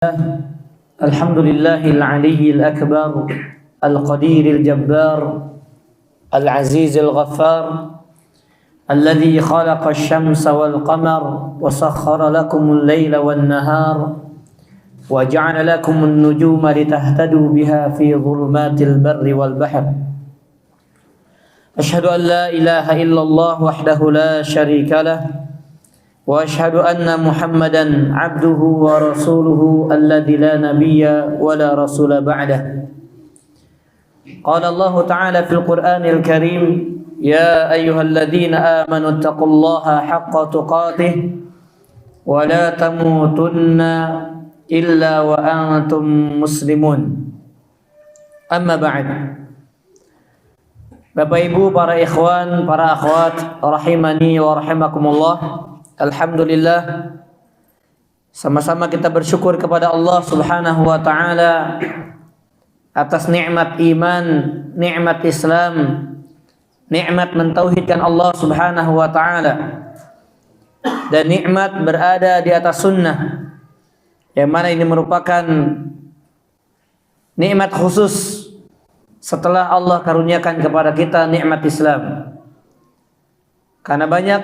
الحمد لله العلي الأكبر القدير الجبار العزيز الغفار الذي خلق الشمس والقمر وسخر لكم الليل والنهار وجعل لكم النجوم لتهتدوا بها في ظلمات البر والبحر. أشهد أن لا إله إلا الله وحده لا شريك له وأشهد أن محمدا عبده ورسوله الذي لا نبي ولا رسول بعده. قال الله تعالى في القرآن الكريم: يا أيها الذين آمنوا اتقوا الله حق تقاته ولا تموتن إلا وأنتم مسلمون. أما بعد. Bapak Ibu, para ikhwan, para akhwat, rahimani wa rahimakumullah. Alhamdulillah, sama-sama kita bersyukur kepada Allah Subhanahu wa taala atas nikmat iman, nikmat Islam, nikmat mentauhidkan Allah Subhanahu wa taala, dan nikmat berada di atas sunnah, yang mana ini merupakan nikmat khusus setelah Allah karuniakan kepada kita nikmat Islam. Karena banyak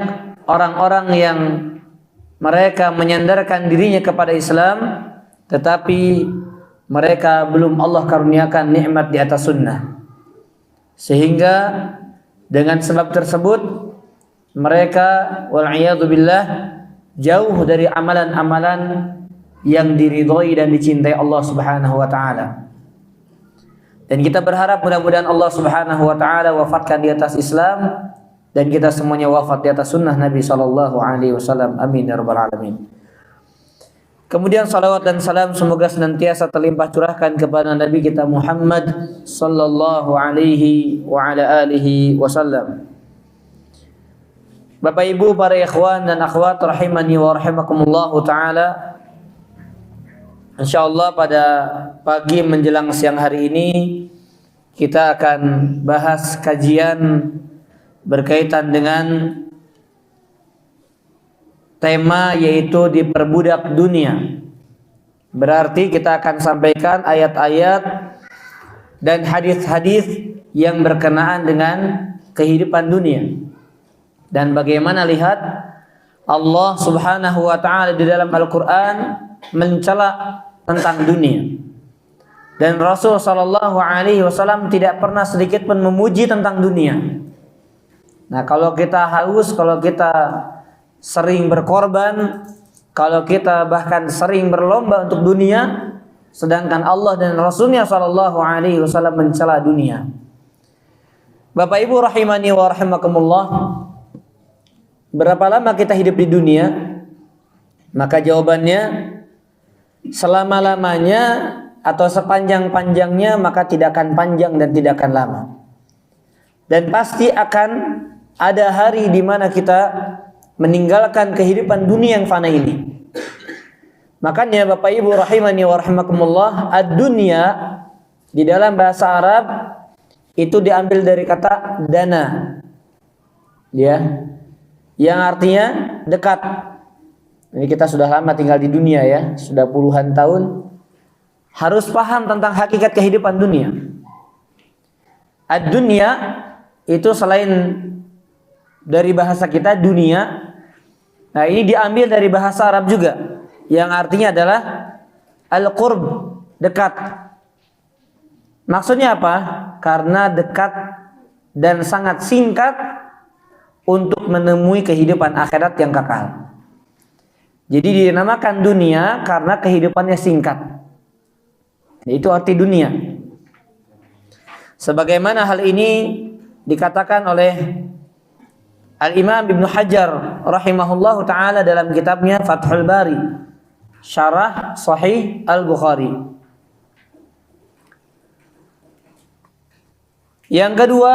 orang-orang yang mereka menyandarkan dirinya kepada Islam, tetapi mereka belum Allah karuniakan nikmat di atas sunnah, sehingga dengan sebab tersebut mereka wal'iyadzubillah jauh dari amalan-amalan yang diridhoi dan dicintai Allah Subhanahu wa taala. Dan kita berharap mudah-mudahan Allah Subhanahu wa taala wafatkan di atas Islam dan kita semuanya wafat di atas sunnah Nabi sallallahu alaihi wasallam. Amin ya rabbal alamin. Kemudian salawat dan salam semoga senantiasa terlimpah curahkan kepada Nabi kita Muhammad sallallahu alaihi wa ala alihi wasallam. Bapak Ibu, para ikhwan dan akhwat rahimani wa rahimakumullah taala. Insyaallah pada pagi menjelang siang hari ini kita akan bahas kajian berkaitan dengan tema yaitu diperbudak dunia. Berarti kita akan sampaikan ayat-ayat dan hadis-hadis yang berkenaan dengan kehidupan dunia. Dan bagaimana lihat Allah Subhanahu wa taala di dalam Al-Qur'an mencela tentang dunia. Dan Rasul sallallahu alaihi wasallam tidak pernah sedikit pun memuji tentang dunia. Nah, kalau kita haus, kalau kita sering berkorban, kalau kita bahkan sering berlomba untuk dunia, sedangkan Allah dan Rasulnya sallallahu alaihi wasallam mencela dunia. Bapak Ibu rahimani wa rahimakumullah, berapa lama kita hidup di dunia? Maka jawabannya selama-lamanya atau sepanjang-panjangnya, maka tidak akan panjang dan tidak akan lama. Dan pasti akan ada hari di mana kita meninggalkan kehidupan dunia yang fana ini. Makanya Bapak Ibu rahimani wa rahimakumullah, ad-dunya di dalam bahasa Arab itu diambil dari kata dana, ya, yang artinya dekat. Ini kita sudah lama tinggal di dunia ya, sudah puluhan tahun, harus paham tentang hakikat kehidupan dunia. Ad-dunya itu selain dari bahasa kita dunia, nah ini diambil dari bahasa Arab juga, yang artinya adalah al-qurb, dekat. Maksudnya apa? Karena dekat dan sangat singkat untuk menemui kehidupan akhirat yang kekal. Jadi dinamakan dunia karena kehidupannya singkat. Itu arti dunia. Sebagaimana hal ini dikatakan oleh Al-Imam Ibnu Hajar rahimahullahu ta'ala dalam kitabnya Fathul Bari, Syarah Sahih Al-Bukhari. Yang kedua,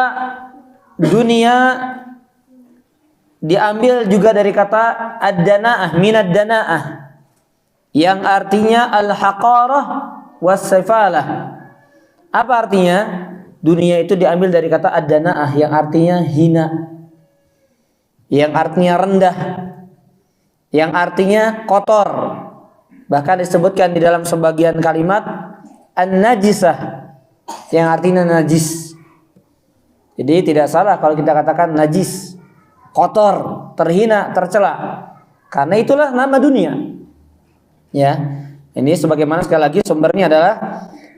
dunia diambil juga dari kata ad-dana'ah, minad dana'ah, yang artinya al-haqarah was-sifalah. Apa artinya? Dunia itu diambil dari kata ad-dana'ah yang artinya hina, yang artinya rendah, yang artinya kotor, Bahkan disebutkan di dalam sebagian kalimat an-najisah, yang artinya najis. Jadi tidak salah kalau kita katakan najis, kotor, terhina, tercela. Karena itulah nama dunia. Ya. Ini sebagaimana sekali lagi sumbernya adalah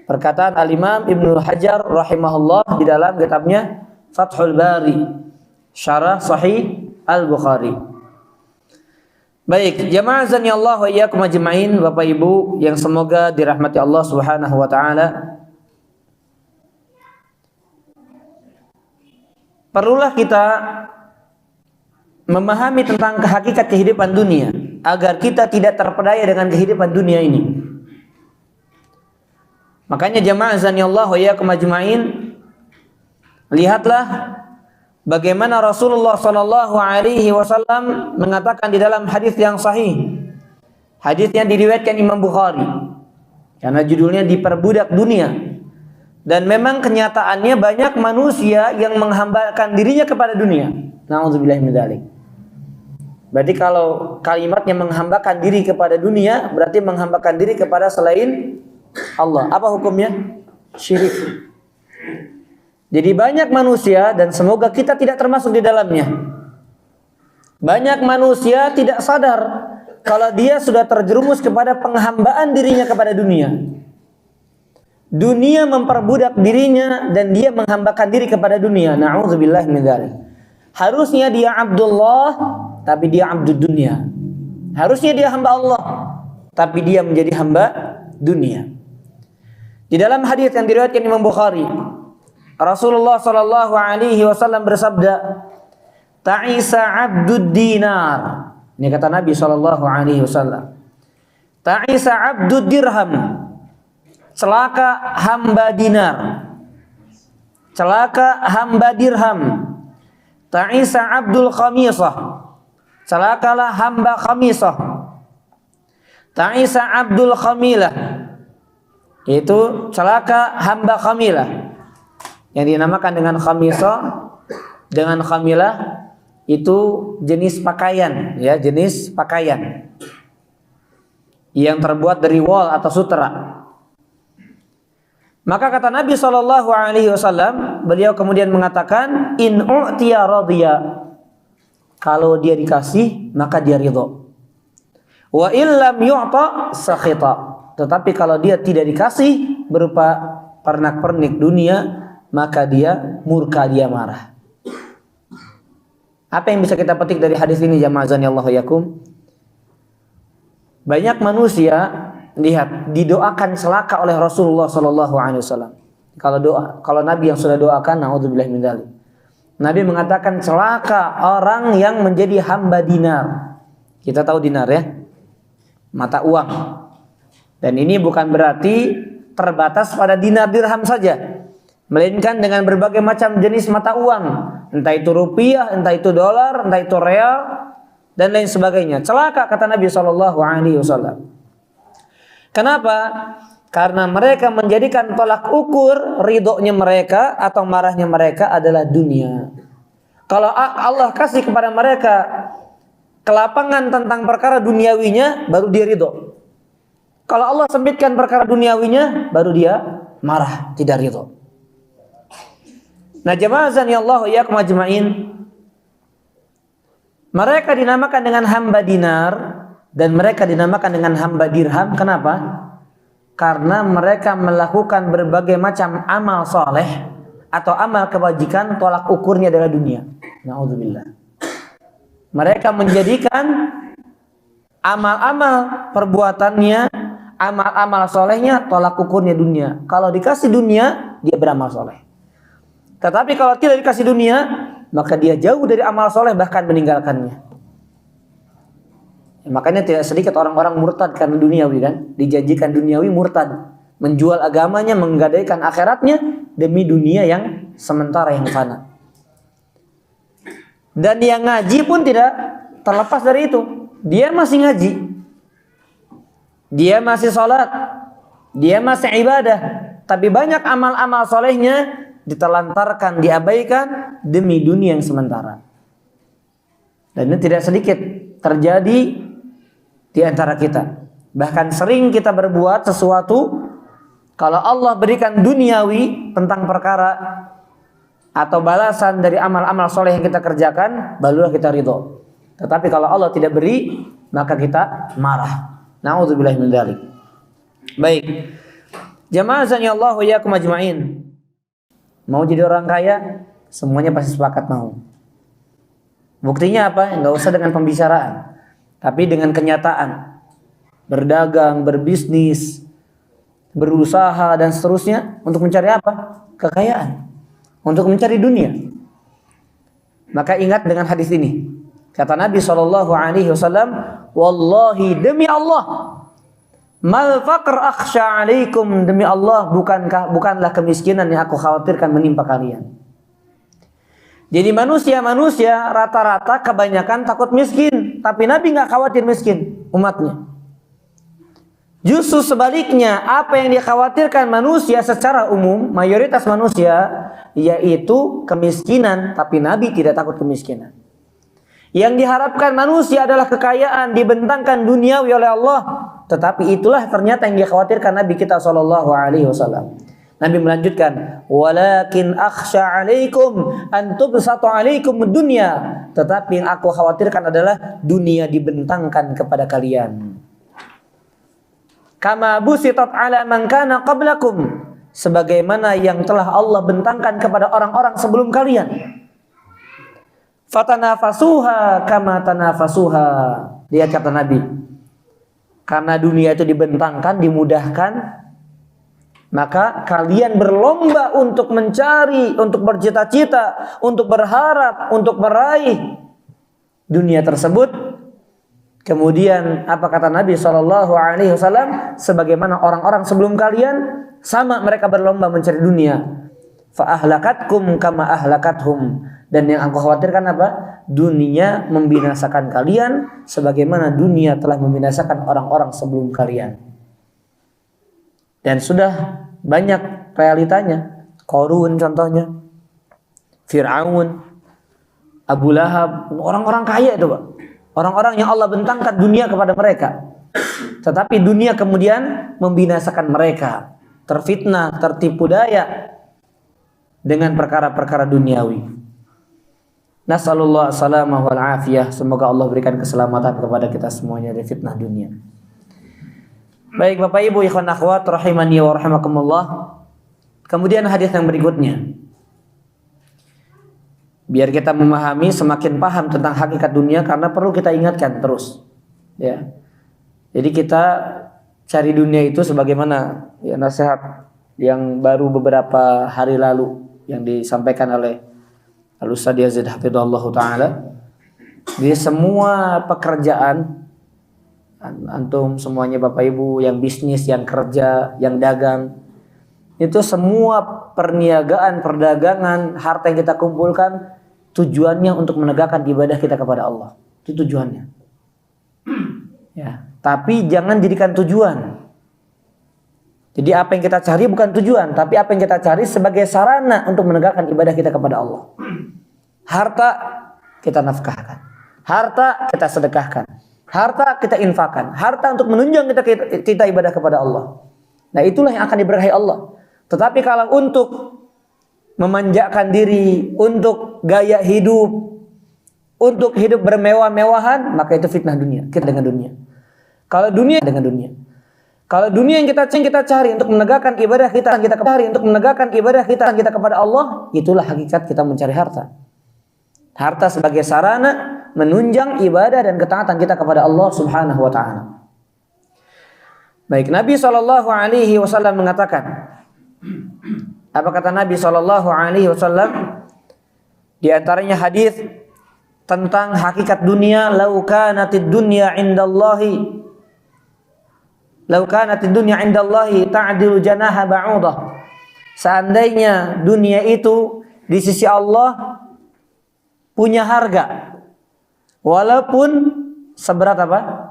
perkataan Al-Imam Ibnu Hajar rahimahullah di dalam kitabnya Fathul Bari, Syarah Sahih Al-Bukhari. Baik, jamaah azanillah wa iyyakum ajmain, Bapak Ibu yang semoga dirahmati Allah Subhanahu wa taala. Perlulah kita memahami tentang hakikat kehidupan dunia agar kita tidak terpedaya dengan kehidupan dunia ini. Makanya jamaah azanillah wa iyyakum ajmain, lihatlah bagaimana Rasulullah sallallahu alaihi wasallam mengatakan di dalam hadis yang sahih. Hadis yang diriwayatkan Imam Bukhari. Karena judulnya diperbudak dunia. Dan memang kenyataannya banyak manusia yang menghambakan dirinya kepada dunia. Na'udzubillah min dzalik. Berarti kalau kalimatnya menghambakan diri kepada dunia, berarti menghambakan diri kepada selain Allah. Apa hukumnya? Syirik. Jadi banyak manusia, dan semoga kita tidak termasuk di dalamnya. Banyak manusia tidak sadar kalau dia sudah terjerumus kepada penghambaan dirinya kepada dunia. Dunia memperbudak dirinya dan dia menghambakan diri kepada dunia. Na'udzubillah min dzalik. Harusnya dia Abdullah, tapi dia abdud dunia. Harusnya dia hamba Allah, tapi dia menjadi hamba dunia. Di dalam hadis yang diriwayatkan Imam Bukhari, Rasulullah sallallahu alaihi wasallam bersabda, "Ta'isa 'abdud dinar." Ini kata Nabi sallallahu alaihi wasallam. "Ta'isa 'abdud dirham." Celaka hamba dinar. Celaka hamba dirham. Ta'isa 'abdul khamisah. Celakalah hamba khamisah. Ta'isa 'abdul khamilah. Itu celaka hamba khamilah. Yang dinamakan dengan khamisah dengan khamilah itu jenis pakaian, ya, jenis pakaian yang terbuat dari wol atau sutra. Maka kata Nabi sallallahu alaihi wasallam, beliau kemudian mengatakan, in u'tiya radiya. Kalau dia dikasih maka dia ridho. Wa illam yu'ta sakhita. Tetapi kalau dia tidak dikasih berupa pernak-pernik dunia, maka dia murka, dia marah. Apa yang bisa kita petik dari hadis ini jamaah azanillahu yakum? Banyak manusia, lihat, didoakan celaka oleh Rasulullah sallallahu alaihi wasallam. Kalau Nabi yang sudah doakan, naudzubillah min dzalik. Nabi mengatakan celaka orang yang menjadi hamba dinar. Kita tahu dinar, ya, mata uang. Dan ini bukan berarti terbatas pada dinar dirham saja, melainkan dengan berbagai macam jenis mata uang, entah itu rupiah, entah itu dolar, entah itu real, dan lain sebagainya. Celaka kata Nabi sallallahu alaihi wasallam. Kenapa? Karena mereka menjadikan tolak ukur ridhonya mereka atau marahnya mereka adalah dunia. Kalau Allah kasih kepada mereka kelapangan tentang perkara duniawinya, baru dia ridho. Kalau Allah sempitkan perkara duniawinya, baru dia marah, tidak ridho. Nah, jamaah azanillahu iyyakum ajmain, mereka dinamakan dengan hamba dinar dan mereka dinamakan dengan hamba dirham. Kenapa? Karena mereka melakukan berbagai macam amal soleh atau amal kebajikan, tolak ukurnya adalah dunia. Na'udzubillah. Mereka menjadikan amal-amal perbuatannya, amal-amal solehnya, tolak ukurnya dunia. Kalau dikasih dunia, dia beramal soleh. Tetapi kalau tidak dikasih dunia, maka dia jauh dari amal soleh, bahkan meninggalkannya. Makanya tidak sedikit orang-orang murtad karena duniawi, kan? Dijanjikan duniawi, murtad, menjual agamanya, menggadaikan akhiratnya demi dunia yang sementara, yang fana. Dan yang ngaji pun tidak terlepas dari itu. Dia masih ngaji, dia masih sholat, dia masih ibadah, tapi banyak amal-amal solehnya ditelantarkan, diabaikan demi dunia yang sementara. Dan ini tidak sedikit terjadi di antara kita. Bahkan sering kita berbuat sesuatu, kalau Allah berikan duniawi tentang perkara atau balasan dari amal-amal soleh yang kita kerjakan, barulah kita ridho. Tetapi kalau Allah tidak beri, maka kita marah. Na'udzubillahi min dzalik. Baik. Jamaah Allah wa iyyakum ajma'in. Mau jadi orang kaya, semuanya pasti sepakat mau. Buktinya apa? Enggak usah dengan pembicaraan, tapi dengan kenyataan. Berdagang, berbisnis, berusaha dan seterusnya untuk mencari apa? Kekayaan. Untuk mencari dunia. Maka ingat dengan hadis ini. Kata Nabi SAW, wallahi demi Allah, mal faqr akhsha alaikum, demi Allah bukanlah kemiskinan yang aku khawatirkan menimpa kalian. Jadi manusia rata-rata kebanyakan takut miskin, tapi Nabi nggak khawatir miskin umatnya. Justru sebaliknya, apa yang dikhawatirkan manusia secara umum, mayoritas manusia, yaitu kemiskinan, tapi Nabi tidak takut kemiskinan. Yang diharapkan manusia adalah kekayaan, dibentangkan duniawi oleh Allah, tetapi itulah ternyata yang dikhawatirkan Nabi kita SAW. Nabi melanjutkan, walakin akhsha alaikum an tubsatu alaikum dunya, tetapi yang aku khawatirkan adalah dunia dibentangkan kepada kalian. Kama busitat ala man kana qablakum, sebagaimana yang telah Allah bentangkan kepada orang-orang sebelum kalian. Fatanafasuha kama tanafasuha. Lihat kata Nabi, karena dunia itu dibentangkan, dimudahkan, maka kalian berlomba untuk mencari, untuk bercita-cita, untuk berharap, untuk meraih dunia tersebut. Kemudian apa kata Nabi SAW? Sebagaimana orang-orang sebelum kalian, sama mereka berlomba mencari dunia. Fa ahlakatkum kama ahlakathum. Dan yang aku khawatirkan apa? Dunia membinasakan kalian sebagaimana dunia telah membinasakan orang-orang sebelum kalian. Dan sudah banyak realitanya. Qarun contohnya, Fir'aun, Abu Lahab, orang-orang kaya itu, Pak. Orang-orang yang Allah bentangkan dunia kepada mereka. Tetapi dunia kemudian membinasakan mereka. Terfitnah, tertipu daya dengan perkara-perkara duniawi. Nasallallahu salamah wal afiyah. Semoga Allah berikan keselamatan kepada kita semuanya dari fitnah dunia. Baik Bapak Ibu ikhwan akhwat rahimani wa rahimakumullah. Kemudian hadis yang berikutnya. Biar kita memahami, semakin paham tentang hakikat dunia, karena perlu kita ingatkan terus. Ya. Jadi kita cari dunia itu sebagaimana ya, nasihat yang baru beberapa hari lalu yang disampaikan oleh Al-Ustaz Yazid Hafidhullah Ta'ala. Di semua pekerjaan, antum semuanya Bapak Ibu yang bisnis, yang kerja, yang dagang, itu semua perniagaan, perdagangan, harta yang kita kumpulkan tujuannya untuk menegakkan ibadah kita kepada Allah. Itu tujuannya. Ya, tapi jangan jadikan tujuan. Jadi apa yang kita cari bukan tujuan, tapi apa yang kita cari sebagai sarana untuk menegakkan ibadah kita kepada Allah. Harta kita nafkahkan, harta kita sedekahkan, harta kita infakkan, harta untuk menunjang kita ibadah kepada Allah. Nah itulah yang akan diberkahi Allah. Tetapi kalau untuk memanjakan diri, untuk gaya hidup, untuk hidup bermewah-mewahan, maka itu fitnah dunia. Kita dengan dunia. Kalau dunia dengan dunia. Kalau dunia yang kita cari untuk menegakkan ibadah kita cari untuk menegakkan ibadah kita kepada Allah, itulah hakikat kita mencari harta. Harta sebagai sarana menunjang ibadah dan ketaatan kita kepada Allah Subhanahu wa taala. Baik, Nabi SAW mengatakan, apa kata Nabi SAW? Di antaranya hadis tentang hakikat dunia, lau kanatid dunya indallahi ta'dilu janaha ba'udah. Seandainya dunia itu di sisi Allah punya harga, walaupun seberat apa?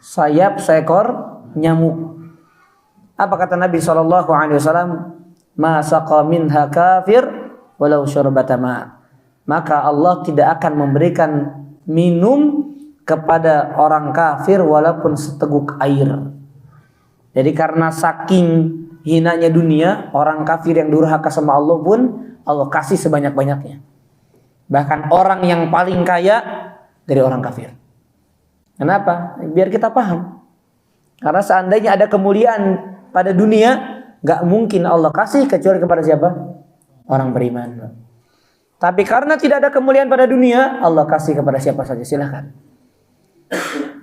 Sayap seekor nyamuk. Apa kata Nabi SAW? Ma saqa minha kafir walau syurbata ma. Maka Allah tidak akan memberikan minum kepada orang kafir walaupun seteguk air. Jadi karena saking hinanya dunia, orang kafir yang durhaka sama Allah pun Allah kasih sebanyak-banyaknya. Bahkan orang yang paling kaya dari orang kafir. Kenapa? Biar kita paham. Karena seandainya ada kemuliaan pada dunia, gak mungkin Allah kasih kecuali kepada siapa? Orang beriman. Tapi karena tidak ada kemuliaan pada dunia, Allah kasih kepada siapa saja, silahkan.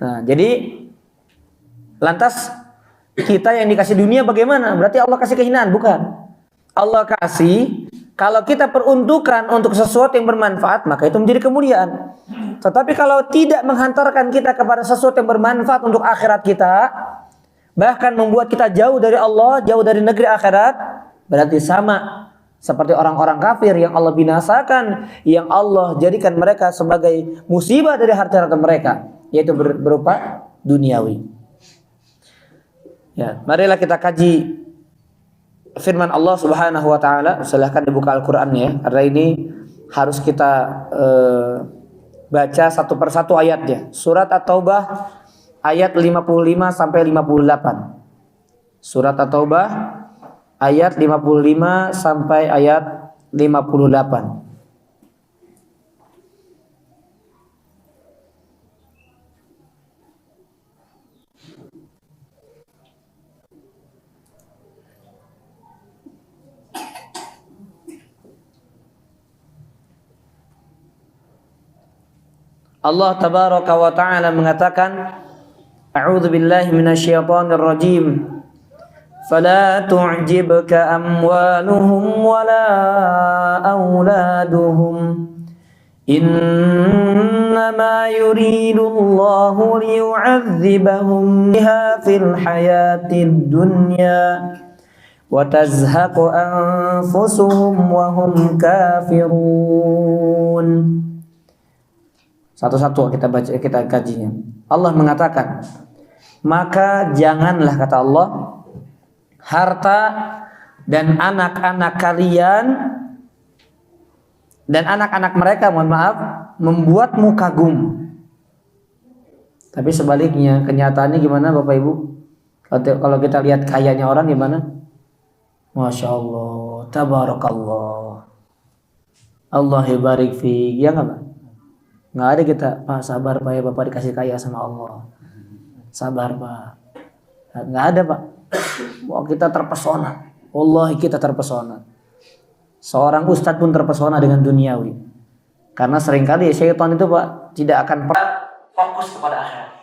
Nah, jadi lantas kita yang dikasih dunia bagaimana? Berarti Allah kasih kehinaan? Bukan. Allah kasih, kalau kita peruntukan untuk sesuatu yang bermanfaat, maka itu menjadi kemuliaan. Tetapi kalau tidak menghantarkan kita kepada sesuatu yang bermanfaat untuk akhirat kita, bahkan membuat kita jauh dari Allah, jauh dari negeri akhirat, berarti sama seperti orang-orang kafir yang Allah binasakan, yang Allah jadikan mereka sebagai musibah dari harta-harta mereka, yaitu berupa duniawi. Ya, marilah kita kaji firman Allah Subhanahu wa taala. Silahkan dibuka Al-Qur'an ya, karena ini harus kita baca satu persatu ayatnya. Surat At-Taubah ayat 55 sampai 58. Surat At-Taubah ayat 55 sampai ayat 58. Allah tabaraka wa ta'ala mengatakan, A'udzu billahi minasyaitonir rajim. Fala tu'jibka amwaluhum wala auladuhum. Innama yuridullahu liyu'adzibahum biha fil hayatid dunya wa tazhaqu anfusuhum wa hum kafirun. Satu-satu kita baca, kita kajinya. Allah mengatakan, maka janganlah, kata Allah, harta dan anak-anak kalian dan anak-anak mereka, mohon maaf, membuatmu kagum. Tapi sebaliknya, kenyataannya gimana Bapak Ibu? Kalau kita lihat kayanya orang gimana? Masya Allah, tabarakallah, Allah barik fi, ya nggak Pak? Nggak ada kita, Pak sabar Pak ya, Bapak dikasih kaya sama Allah. Sabar Pak. Nggak ada Pak. Wah, kita terpesona. Wallahi kita terpesona. Seorang ustadz pun terpesona dengan duniawi. Karena seringkali syaitan itu Pak tidak akan pernah fokus kepada akhirat.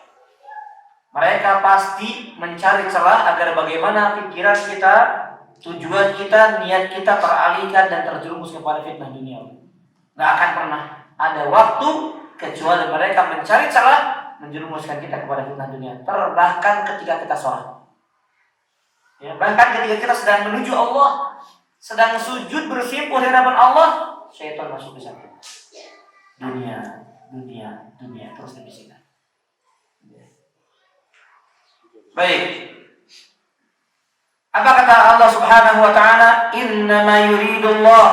Mereka pasti mencari celah agar bagaimana pikiran kita, tujuan kita, niat kita teralihkan dan terjerumus kepada fitnah duniawi. Nggak akan pernah ada waktu kecuali mereka mencari celah menjerumuskan kita kepada fitnah dunia. Bahkan ketika kita sholat, ya, bahkan ketika kita sedang menuju Allah, sedang sujud bersimpuh di hadapan Allah, syaitan masuk ke sana. Dunia, dunia, dunia, terus dibisikkan. Baik. Apa kata Allah Subhanahu wa taala? Innama yuridullah.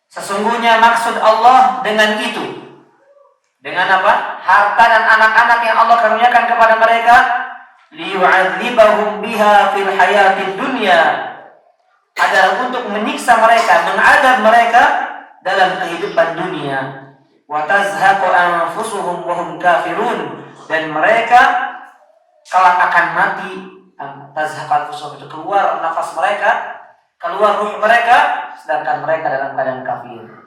Sesungguhnya maksud Allah dengan itu. Dengan apa? Harta dan anak-anak yang Allah karuniakan kepada mereka, liyu'adzibahum biha fil hayatid dunya, adalah untuk menyiksa mereka, mengadab mereka dalam kehidupan dunia. Wa tazhaqu anfusuhum wa hum kafirun, dan mereka kelak akan mati. Tazhaqu anfusuhum itu keluar nafas mereka, keluar ruh mereka, sedangkan mereka dalam keadaan kafir.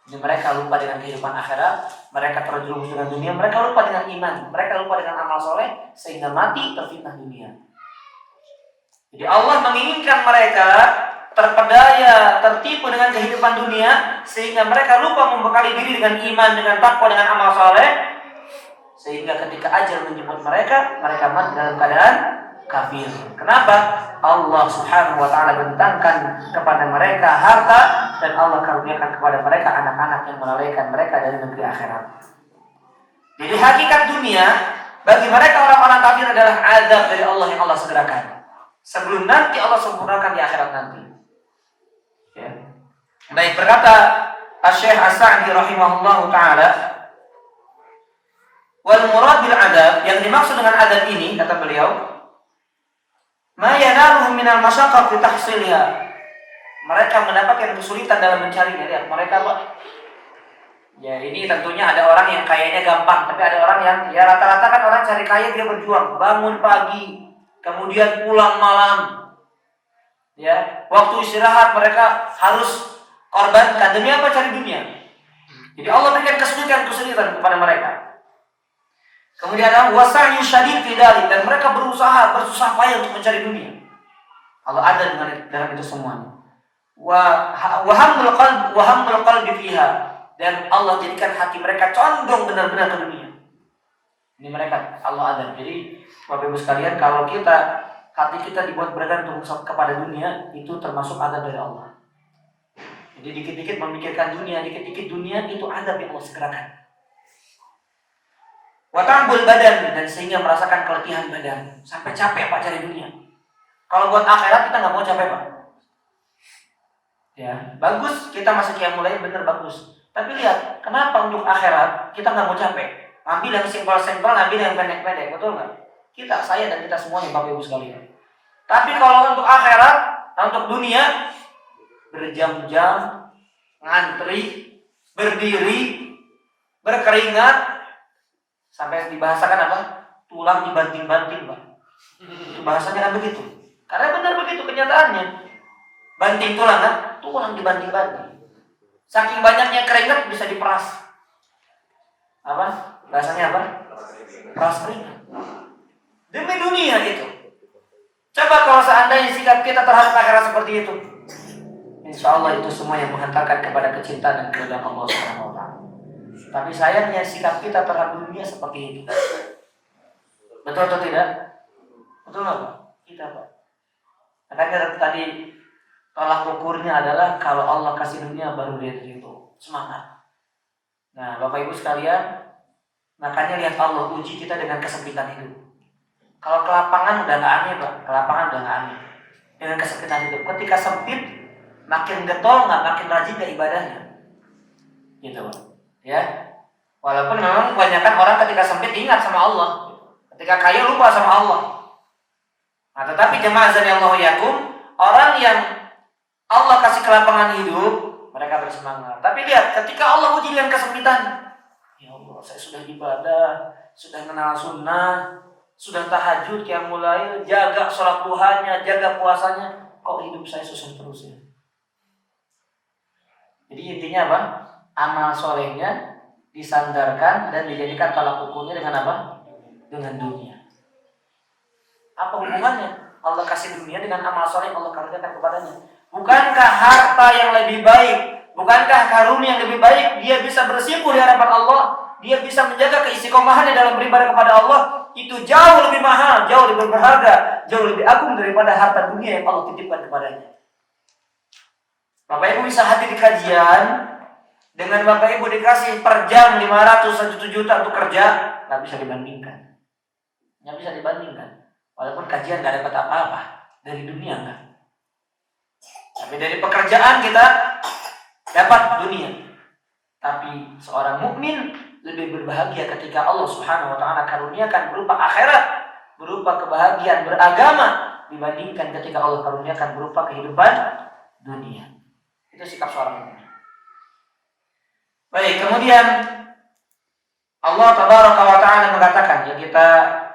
Jadi mereka lupa dengan kehidupan akhirat, mereka terjerumus dengan dunia, mereka lupa dengan iman, mereka lupa dengan amal soleh, sehingga mati terfitnah dunia. Jadi Allah menginginkan mereka terpedaya, tertipu dengan kehidupan dunia, sehingga mereka lupa membekali diri dengan iman, dengan takwa, dengan amal soleh, sehingga ketika ajal menjemput mereka, mereka mati dalam keadaan kafir. Kenapa? Allah Subhanahu wa ta'ala bentangkan kepada mereka harta, dan Allah karuniakan kepada mereka anak-anak yang melalaikan mereka dari negeri akhirat. Jadi hakikat dunia bagi mereka orang-orang kafir adalah azab dari Allah yang Allah segerakan, sebelum nanti Allah sempurnakan di akhirat nanti. Ya. Baik, berkata Asy-Syaikh As-Sa'di rahimahullahu ta'ala, Wal murad bil adab, yang dimaksud dengan adab ini kata beliau, ma yanaluhum minal masyaqqah fi tahsilha. Mereka mendapatkan kesulitan dalam mencarinya. Lihat, mereka apa? Ya ini tentunya ada orang yang kayanya gampang, tapi ada orang yang ya rata-rata kan orang cari kaya dia berjuang, bangun pagi, kemudian pulang malam. Ya, waktu istirahat mereka harus korbankan demi apa? Cari dunia. Jadi Allah berikan kesulitan kepada mereka. Kemudian ada wasa'yu syadid fi dzalik, dan mereka berusaha bersusah payah untuk mencari dunia. Allah ada dalam itu semuanya. Wa hamul qalbi fiha, dan Allah jadikan hati mereka condong benar-benar ke dunia. Ini mereka Allah ada. Jadi Bapak Ibu sekalian, kalau hati kita dibuat bergantung kepada dunia, itu termasuk adab dari Allah. Jadi dikit-dikit memikirkan dunia, dikit-dikit dunia, itu adab yang Allah segerakan. Wa ta'bul badan, dan sehingga merasakan keletihan badan, sampai capek Pak cari dunia. Kalau buat akhirat kita nggak mau capek Pak. Ya, bagus kita masih qiyamul lail, bener bagus. Tapi lihat, kenapa untuk akhirat kita nggak mau capek? Ambil yang simpel-simpel, ambil yang pendek-pendek, betul nggak? Saya dan kita semuanya Bapak Ibu sekalian. Tapi kalau untuk akhirat, untuk dunia, berjam-jam, ngantri, berdiri, berkeringat, sampai dibahasakan apa? Tulang dibanting-banting, Pak. Itu bahasanya kan begitu. Karena benar begitu kenyataannya. Banting tulang kan? Tulang dibanting-banting. Saking banyaknya keringat bisa diperas. Apa? Bahasanya apa? Peras keringat. Demi dunia itu. Coba kalau seandainya sikap kita terhadap akhirat seperti itu, insya Allah itu semua yang menghantarkan kepada kecintaan dan keridhaan Allah Subhanahu wa Ta'ala. Tapi sayangnya sikap kita terhadap dunia seperti itu. Betul atau tidak? Betul nggak Pak? Kita Pak. Makanya tadi tolak ukurnya adalah kalau Allah kasih dunia baru dia itu semangat. Nah Bapak Ibu sekalian, makanya lihat Allah uji kita dengan kesempitan hidup. Kalau kelapangan udah nggak aneh Pak, kelapangan udah nggak aneh. Dengan kesempitan hidup, ketika sempit, makin getol nggak, makin rajin ke ibadahnya, gitu Pak. Ya, walaupun memang kebanyakan orang ketika sempit ingat sama Allah, ketika kaya lupa sama Allah. Nah, tetapi jemaah azanillahu yakum, orang yang Allah kasih kelapangan hidup, mereka bersemangat. Tapi lihat, ketika Allah uji dengan kesempitan, ya Allah, saya sudah ibadah, sudah kenal sunnah, sudah tahajud, qiyamul lail, jaga sholat duhanya, jaga puasanya, kok hidup saya susah terus ya. Jadi intinya apa? Amal solehnya disandarkan dan dijadikan tolak ukurnya dengan apa? Dengan dunia. Apa hubungannya Allah kasih dunia dengan amal soleh yang Allah karuniakan kepadanya? Bukankah harta yang lebih baik, bukankah karunia yang lebih baik, dia bisa bersimpuh di hadapan Allah, dia bisa menjaga keistiqomahannya dalam beribadah kepada Allah, itu jauh lebih mahal, jauh lebih berharga, jauh lebih agung daripada harta dunia yang Allah titipkan kepadanya. Bapak Ibu bisa hadir di kajian, dengan Bapak Ibu dikasih per jam 500, 1 juta untuk kerja, nggak bisa dibandingkan. Nggak bisa dibandingkan. Walaupun kajian nggak dapat apa-apa dari dunia nggak. Tapi dari pekerjaan kita dapat dunia. Tapi seorang mukmin lebih berbahagia ketika Allah Subhanahu wa Ta'ala karuniakan berupa akhirat, berupa kebahagiaan beragama, dibandingkan ketika Allah karuniakan berupa kehidupan dunia. Itu sikap seorang mukmin. Baik, kemudian Allah Tabaraka wa Ta'ala mengatakan, ya kita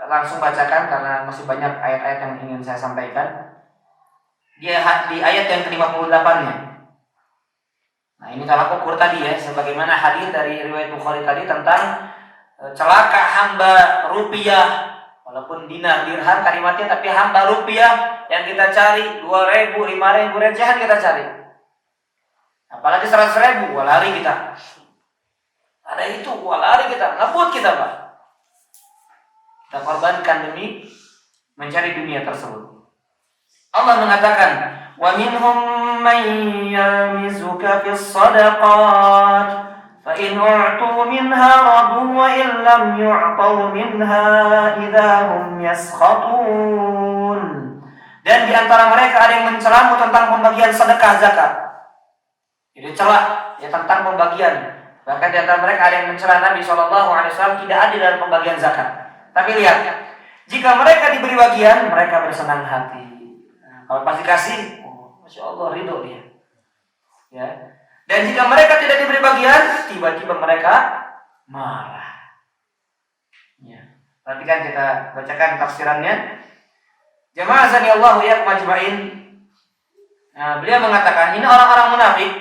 langsung bacakan karena masih banyak ayat-ayat yang ingin saya sampaikan. Dia di ayat yang ke-58-nya. Nah, ini tolak ukur tadi ya, sebagaimana hadis dari riwayat Bukhari tadi tentang celaka hamba rupiah, walaupun dinar, dirham kalimatnya, tapi hamba rupiah yang kita cari 2.000, 5.000 recehan kita cari. Apalagi 100.000, lari kita. Ada itu, lari kita, ngebut kita Pak. Kita korbankan demi mencari dunia tersebut. Allah mengatakan, wa minhum man yalmizuka fis shadaqat fa in u'tu minha radu wa in lam yu'tu minha idahum yaskhatun. Dan di antara mereka ada yang mencelamu tentang pembagian sedekah zakat. Jadi celah ya tentang pembagian. Bahkan di antara mereka ada yang mencela Nabi SAW tidak adil dalam pembagian zakat. Tapi lihat, jika mereka diberi bagian, mereka bersenang hati. Nah, kalau pas dikasih, oh, Masya Allah, ridho dia. Ya. Dan jika mereka tidak diberi bagian, tiba-tiba mereka marah. Ya. Perhatikan kita bacakan tafsirannya. Jamaah azani Allahu iyyakum ajma'in. Nah, beliau mengatakan ini orang-orang munafik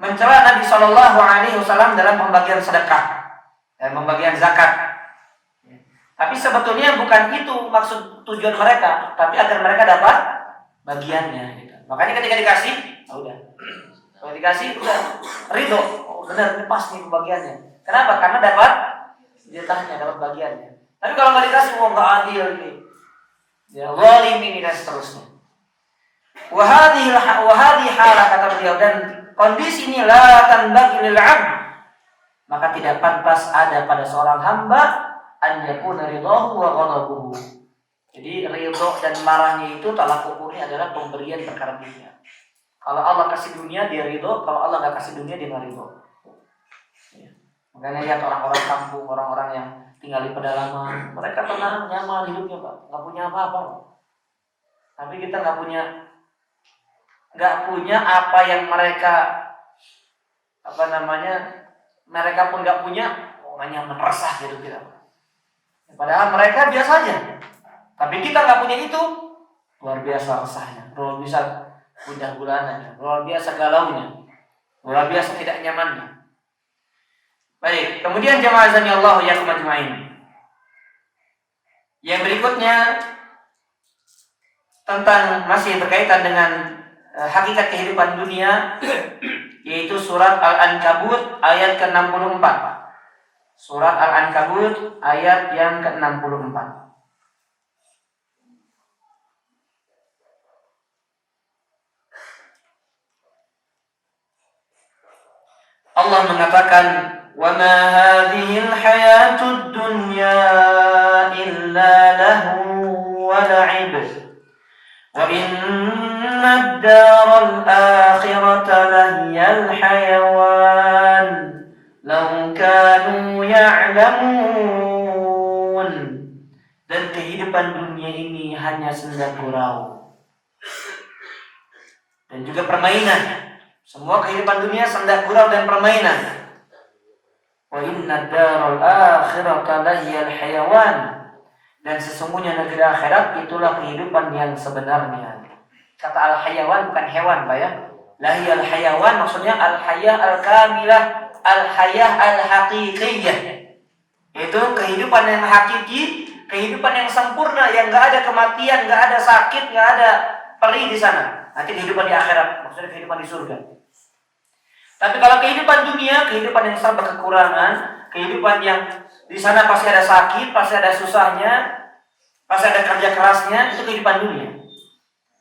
mencela Nabi SAW dalam pembagian sedekah dan pembagian zakat. Tapi sebetulnya bukan itu maksud tujuan mereka, tapi agar mereka dapat bagiannya. Gitu. Makanya ketika dikasih, udah. Kalau dikasih, udah ridho. Oh, benar, ini pas nih pembagiannya. Kenapa? Karena dapat jatahnya, dapat bagiannya. Tapi kalau nggak dikasih, nggak adil ini. Ya, zalim ini dan seterusnya. Wahadi halah kata beliau, dan kondisi ini la tanbaghi lil 'abd, maka tidak pantas ada pada seorang hamba an yakuna ridahu wa ghadabuhu. Jadi ridho dan marahnya itu tolak ukurnya adalah pemberian perkara dunia. Kalau Allah kasih dunia dia ridho, kalau Allah nggak kasih dunia dia nggak ridho. Ya. Makanya lihat orang-orang kampung, orang-orang yang tinggal di pedalaman, mereka tenang, nyaman hidupnya, Pak, nggak punya apa-apa. Tapi kita nggak punya apa yang mereka mereka pun nggak punya, nyaman resah gitu kita. Padahal mereka biasa aja, tapi kita nggak punya itu, luar biasa resahnya, luar biasa gundah gulananya, luar biasa galaunya, luar biasa tidak nyamannya. Baik, kemudian jamaah azani Allah iyyakum ajma'in. Yang berikutnya tentang masih berkaitan dengan hakikat kehidupan dunia, yaitu surat Al-Ankabut ayat ke-64. Surat Al-Ankabut ayat yang ke-64. Allah mengatakan, "Wa ma hadhihi al-hayatud dunya illa lahu wa la'ib. Wa inna ad-daral akhirata lahiyal hayawan. Lau kanu ya'lamun." Dan kehidupan dunia ini hanya senda gurau dan juga permainan. Semua kehidupan dunia senda gurau dan permainan. Wa inna daral akhirata lahiyal hayawan. Dan sesungguhnya negeri akhirat itulah kehidupan yang sebenarnya. Kata al-hayawan bukan hewan, Pak ya. Lahiyal hayawan maksudnya al-hayah al-kamilah, al-hayah al-haqiqiyah. Itu kehidupan yang hakiki, kehidupan yang sempurna, yang enggak ada kematian, enggak ada sakit, enggak ada perih di sana. Nanti kehidupan di akhirat, maksudnya kehidupan di surga. Tapi kalau kehidupan dunia, kehidupan yang serba kekurangan, kehidupan yang di sana pasti ada sakit, pasti ada susahnya, pasti ada kerja kerasnya, itu kehidupan dunia.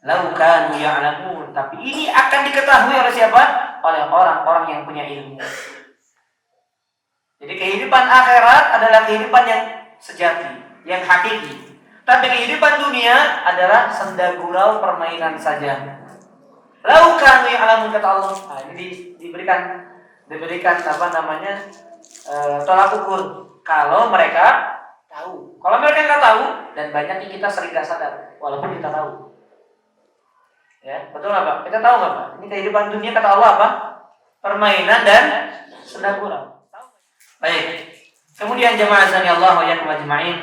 Lau kanu ya'lamun, tapi ini akan diketahui oleh siapa? Oleh orang-orang yang punya ilmu. Jadi kehidupan akhirat adalah kehidupan yang sejati, yang hakiki. Tapi kehidupan dunia adalah senda gurau permainan saja. Lau kanu ya'lamun kata Allah. Nah, ini diberikan tolak ukur. Kalau mereka tahu. Kalau mereka nggak tahu, dan banyaknya kita sering nggak sadar, walaupun kita tahu. Ya, betul nggak Pak? Kita tahu nggak Pak? Ini kehidupan dunia kata Allah apa? Permainan dan senda gurau. Baik. Kemudian jamaah azani Allah wa iyyakum ajma'in.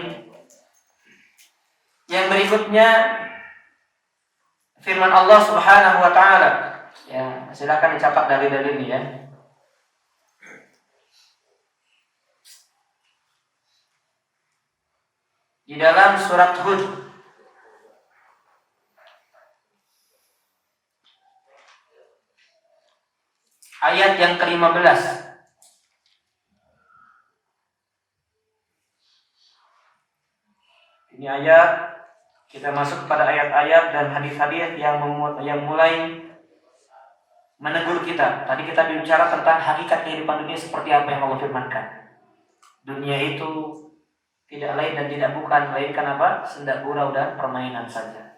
Yang berikutnya firman Allah Subhanahu wa taala. Ya, silakan dicatat dalil-dalil ini ya. Di dalam surat Hud ayat yang ke-15. Ini ayat, kita masuk kepada ayat-ayat dan hadis-hadis yang mulai menegur kita. Tadi kita bicara tentang hakikat kehidupan dunia seperti apa yang Allah firmankan. Dunia itu tidak lain dan tidak bukan melainkan apa? Senda gurau dan permainan saja.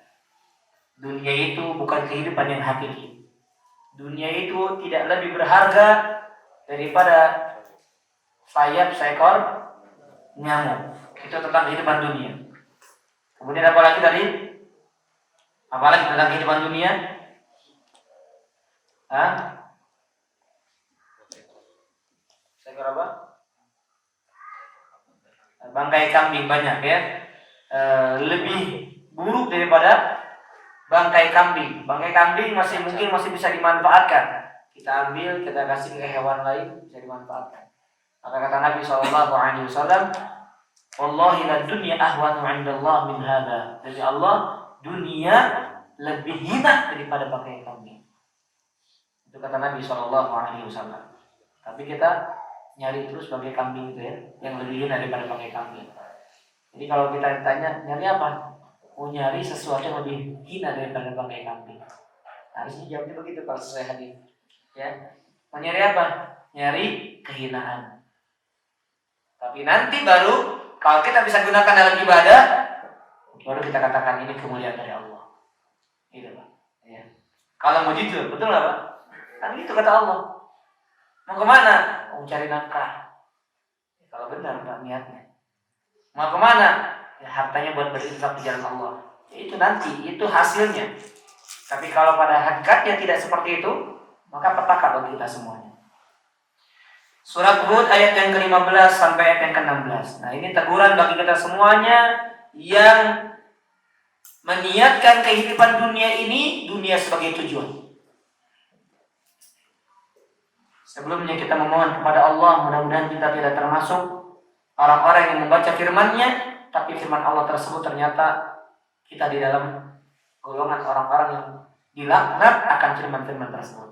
Dunia itu bukan kehidupan yang hakiki. Dunia itu tidak lebih berharga daripada sayap seekor nyamuk. Itu tentang kehidupan dunia. Kemudian apa lagi tadi? Apalagi tentang kehidupan dunia? Seekor apa? Bangkai kambing banyak ya. Lebih buruk daripada bangkai kambing. Bangkai kambing mungkin masih bisa dimanfaatkan. Kita ambil, kita kasih ke hewan lain, bisa dimanfaatkan. Maka kata Nabi SAW, Wallahi la dunya ahwanu 'indallah min hadha. Demi Allah, dunia lebih hina daripada bangkai kambing. Itu kata Nabi SAW. Tapi kita nyari terus bangkai kambing itu ya, yang lebih hina daripada bangkai kambing. Jadi kalau kita ditanya, nyari apa? Mau nyari sesuatu yang lebih hina daripada bangkai kambing. Harusnya jawabnya begitu kalau sesuai hadis. Ya, mau nyari apa? Nyari kehinaan. Tapi nanti baru kalau kita bisa gunakan dalam ibadah, baru kita katakan ini kemuliaan dari Allah. Gitu Pak. Ya. Kalau mau jujur, betul nggak Pak? Kan itu kata Allah. Mau kemana? Mau cari nafkah. Ya, kalau benar Pak niatnya. Mau kemana? Ya, hartanya buat berinfak di jalan Allah. Ya, itu nanti, itu hasilnya. Tapi kalau pada hakikatnya tidak seperti itu, maka petaka bagi kita semuanya. Surat Hud ayat yang ke-15 sampai ayat yang ke-16. Nah, ini teguran bagi kita semuanya yang meniatkan kehidupan dunia ini, dunia sebagai tujuan. Sebelumnya kita memohon kepada Allah, mudah-mudahan kita tidak termasuk orang-orang yang membaca firman-Nya, tapi firman Allah tersebut ternyata kita di dalam golongan orang-orang yang dilaknat akan firman-firman tersebut.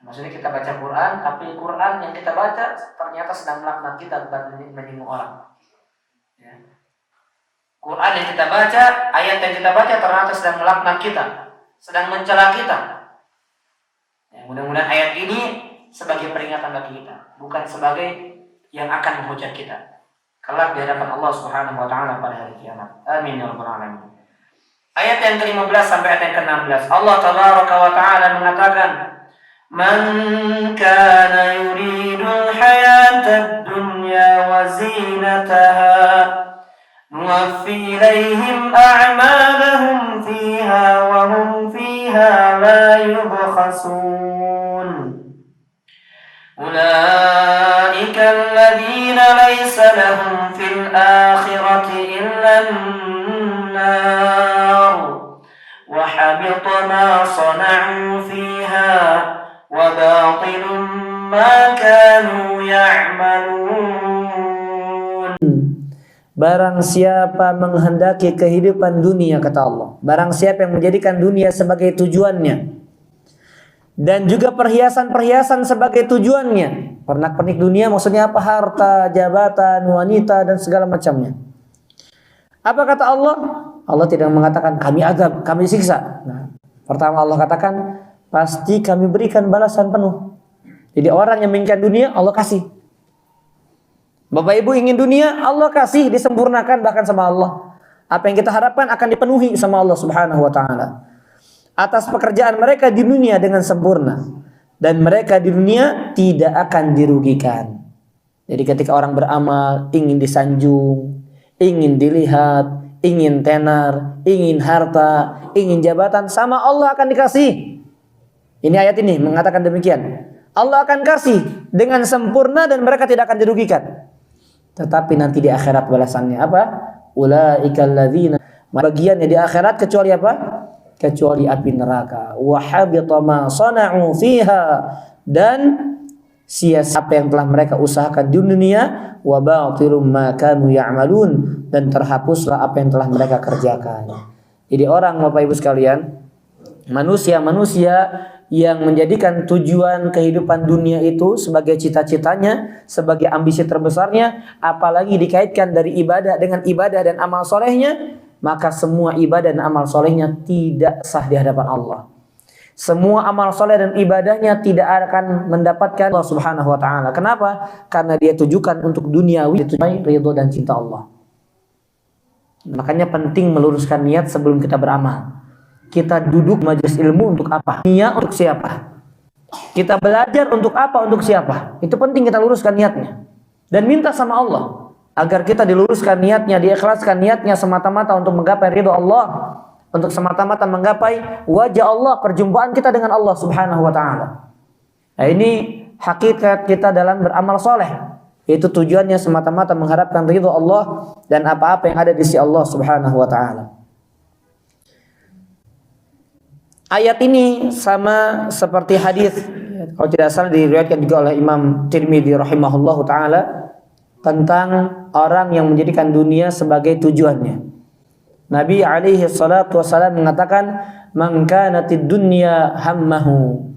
Maksudnya kita baca Quran, tapi Quran yang kita baca ternyata sedang melaknat kita, bukan menyinggung orang. Ya. Quran yang kita baca, ayat yang kita baca ternyata sedang melaknat kita, sedang mencela kita. Ya, mudah-mudahan ayat ini sebagai peringatan bagi kita, bukan sebagai yang akan menghujat kita kelak di hadapan Allah Subhanahu wa taala pada hari kiamat. Amin ya rabbal alamin. Ayat yang ke-15 sampai ayat yang ke-16. Allah tabaraka wa taala mengatakan, "Man kana yuridul hayatad dunya wa zinataha nuwaffi ilaihim a'malahum fiha wa hum fiha la yubkhasun. Ulaika alladhina laysa lahum fil akhirati illa an-nar wa habita ma sana'u fiha wa batilun ma kanu ya'malun." Barang siapa menghendaki kehidupan dunia, kata Allah, barang siapa yang menjadikan dunia sebagai tujuannya dan juga perhiasan-perhiasan sebagai tujuannya, pernak-pernik dunia maksudnya apa? Harta, jabatan, wanita dan segala macamnya. Apa kata Allah? Allah tidak mengatakan kami azab, kami siksa. Nah, pertama Allah katakan pasti kami berikan balasan penuh. Jadi orang yang menginginkan dunia, Allah kasih. Bapak Ibu ingin dunia, Allah kasih, disempurnakan bahkan sama Allah. Apa yang kita harapkan akan dipenuhi sama Allah Subhanahu wa taala. Atas pekerjaan mereka di dunia dengan sempurna, dan mereka di dunia tidak akan dirugikan. Jadi ketika orang beramal ingin disanjung, ingin dilihat, ingin tenar, ingin harta, ingin jabatan, sama Allah akan dikasih. Ini ayat ini mengatakan demikian. Allah akan kasih dengan sempurna dan mereka tidak akan dirugikan. Tetapi nanti di akhirat balasannya apa? Ulaikal ladzina, bagiannya di akhirat kecuali apa? Kecuali api neraka. Wa habita ma sana'u fiha, dan sia-sia apa yang telah mereka usahakan di dunia, wa batilum ma kanu ya'malun, dan terhapuslah apa yang telah mereka kerjakan. Jadi orang, Bapak Ibu sekalian, manusia yang menjadikan tujuan kehidupan dunia itu sebagai cita-citanya, sebagai ambisi terbesarnya, apalagi dikaitkan dari ibadah dengan ibadah dan amal solehnya, maka semua ibadah dan amal solehnya tidak sah di hadapan Allah. Semua amal soleh dan ibadahnya tidak akan mendapatkan Allah Subhanahu wa taala. Kenapa? Karena dia tujukan untuk duniawi, ridho dan cinta Allah. Makanya penting meluruskan niat sebelum kita beramal. Kita duduk majelis ilmu untuk apa? Niat untuk siapa? Kita belajar untuk apa, untuk siapa. Itu penting kita luruskan niatnya. Dan minta sama Allah agar kita diluruskan niatnya, diikhlaskan niatnya semata-mata untuk menggapai ridho Allah, untuk semata-mata menggapai wajah Allah, perjumpaan kita dengan Allah Subhanahu wa taala. Nah, ini hakikat kita dalam beramal soleh, yaitu tujuannya semata-mata mengharapkan ridho Allah dan apa-apa yang ada di sisi Allah Subhanahu wa taala. Ayat ini sama seperti hadis, kalau tidak salah diriwayatkan juga oleh Imam Tirmidzi rahimahullahu taala, tentang orang yang menjadikan dunia sebagai tujuannya. Nabi alaihi salatu wasallam mengatakan, "Man kanatid dunya hammahu."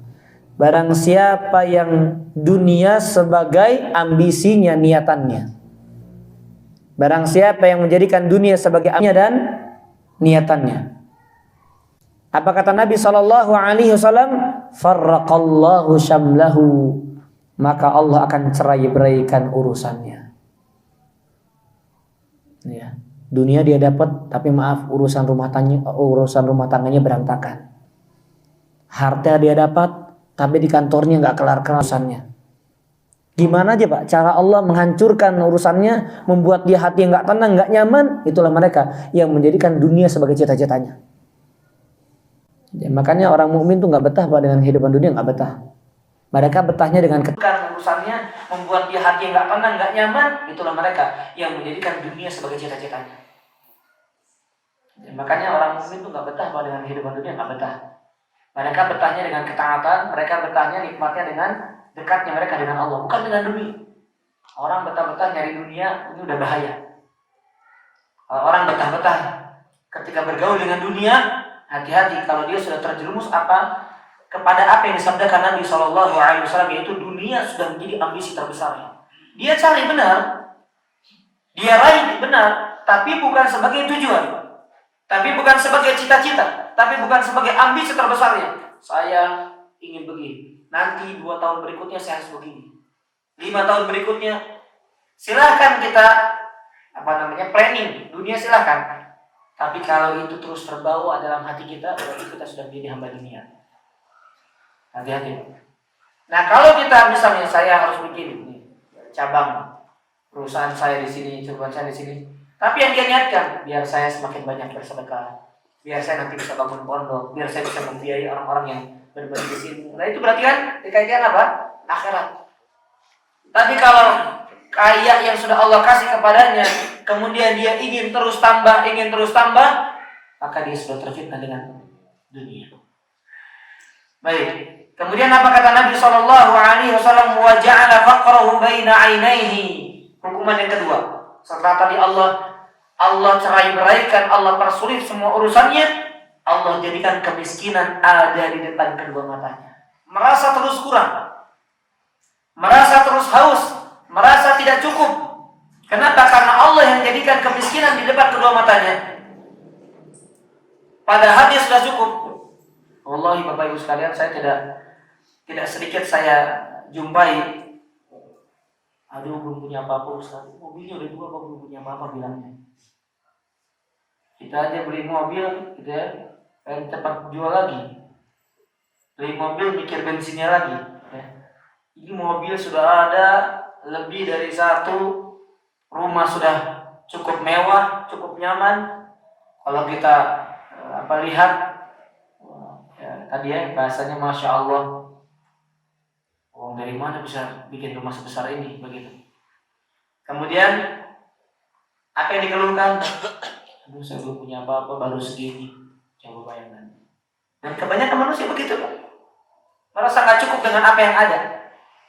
Barang siapa yang dunia sebagai ambisinya, niatannya. Barang siapa yang menjadikan dunia sebagai ambisinya dan niatannya. Apa kata Nabi sallallahu alaihi wasallam? Farraqallahu syamlahu. Maka Allah akan cerai-beraikan urusannya. Ya. Dunia dia dapat, tapi maaf urusan rumah tangganya berantakan. Harta dia dapat, tapi di kantornya nggak kelar-kelar urusannya. Gimana aja Pak cara Allah menghancurkan urusannya, membuat dia hati yang nggak tenang, nggak nyaman? Itulah mereka yang menjadikan dunia sebagai cita-citanya. Ya, makanya orang mukmin tuh nggak betah Pak dengan kehidupan dunia, nggak betah. Mereka betahnya dengan urusannya, membuat dia hati yang nggak tenang, nggak nyaman. Itulah mereka yang menjadikan dunia sebagai cita-citanya. Ya, makanya orang mukmin itu nggak betah dengan kehidupan dunia, nggak betah. Mereka betahnya dengan ketaatan, mereka betahnya nikmatnya dengan dekatnya mereka dengan Allah, bukan dengan dunia. Orang betah-betah nyari dunia ini udah bahaya. Orang betah-betah ketika bergaul dengan dunia, hati-hati kalau dia sudah terjerumus kepada apa yang disabdakan Nabi Shallallahu Alaihi Wasallam, yaitu dunia sudah menjadi ambisi terbesarnya. Dia cari benar, dia raih benar, tapi bukan sebagai tujuan, tapi bukan sebagai cita-cita, tapi bukan sebagai ambisi terbesarnya. Saya ingin begini, nanti 2 tahun berikutnya saya harus begini, 5 tahun berikutnya. Silahkan kita planning dunia, silahkan. Tapi kalau itu terus terbawa dalam hati kita, berarti kita sudah menjadi hamba dunia. Hati-hati. Nah, kalau kita misalnya saya harus bikin cabang perusahaan saya di sini, coba saya di sini. Tapi yang dia niatkan, biar saya semakin banyak bersedekah, biar saya nanti bisa bangun pondok, biar saya bisa membiayai orang-orang yang berbagi di sini. Nah, itu berarti kan dikaitkan apa? Akhirat. Tapi kalau kaya yang sudah Allah kasih kepadanya, kemudian dia ingin terus tambah, maka dia sudah terfitnah dengan dunia. Baik. Kemudian apa kata Nabi Shallallahu Alaihi Wasallam? Wa ja'ala faqrahu baina 'ainaihi. Hukuman yang kedua. Setelah tadi Allah cerai-beraikan, Allah persulit semua urusannya, Allah jadikan kemiskinan ada di depan kedua matanya. Merasa terus kurang, merasa terus haus, merasa tidak cukup. Kenapa? Karena Allah yang jadikan kemiskinan di depan kedua matanya. Padahal dia sudah cukup. Wallahi Bapak Ibu sekalian, saya tidak sedikit saya jumpai, aduh belum punya apa-apa Ustaz, mobilnya udah 2 kok belum punya apa-apa bilangnya. Kita aja beli mobil gitu ya, pengen cepat jual lagi. Beli mobil mikir bensinnya lagi ya. Ini mobil sudah ada lebih dari 1, rumah sudah cukup mewah, cukup nyaman. Kalau kita lihat ya, tadi ya bahasanya Masya Allah, dari mana bisa bikin rumah sebesar ini, begitu. Kemudian apa yang dikeluhkan? Aduh, saya belum punya apa-apa, baru segini. Coba bayangkan. Dan kebanyakan manusia begitu, Pak. Merasa nggak cukup dengan apa yang ada.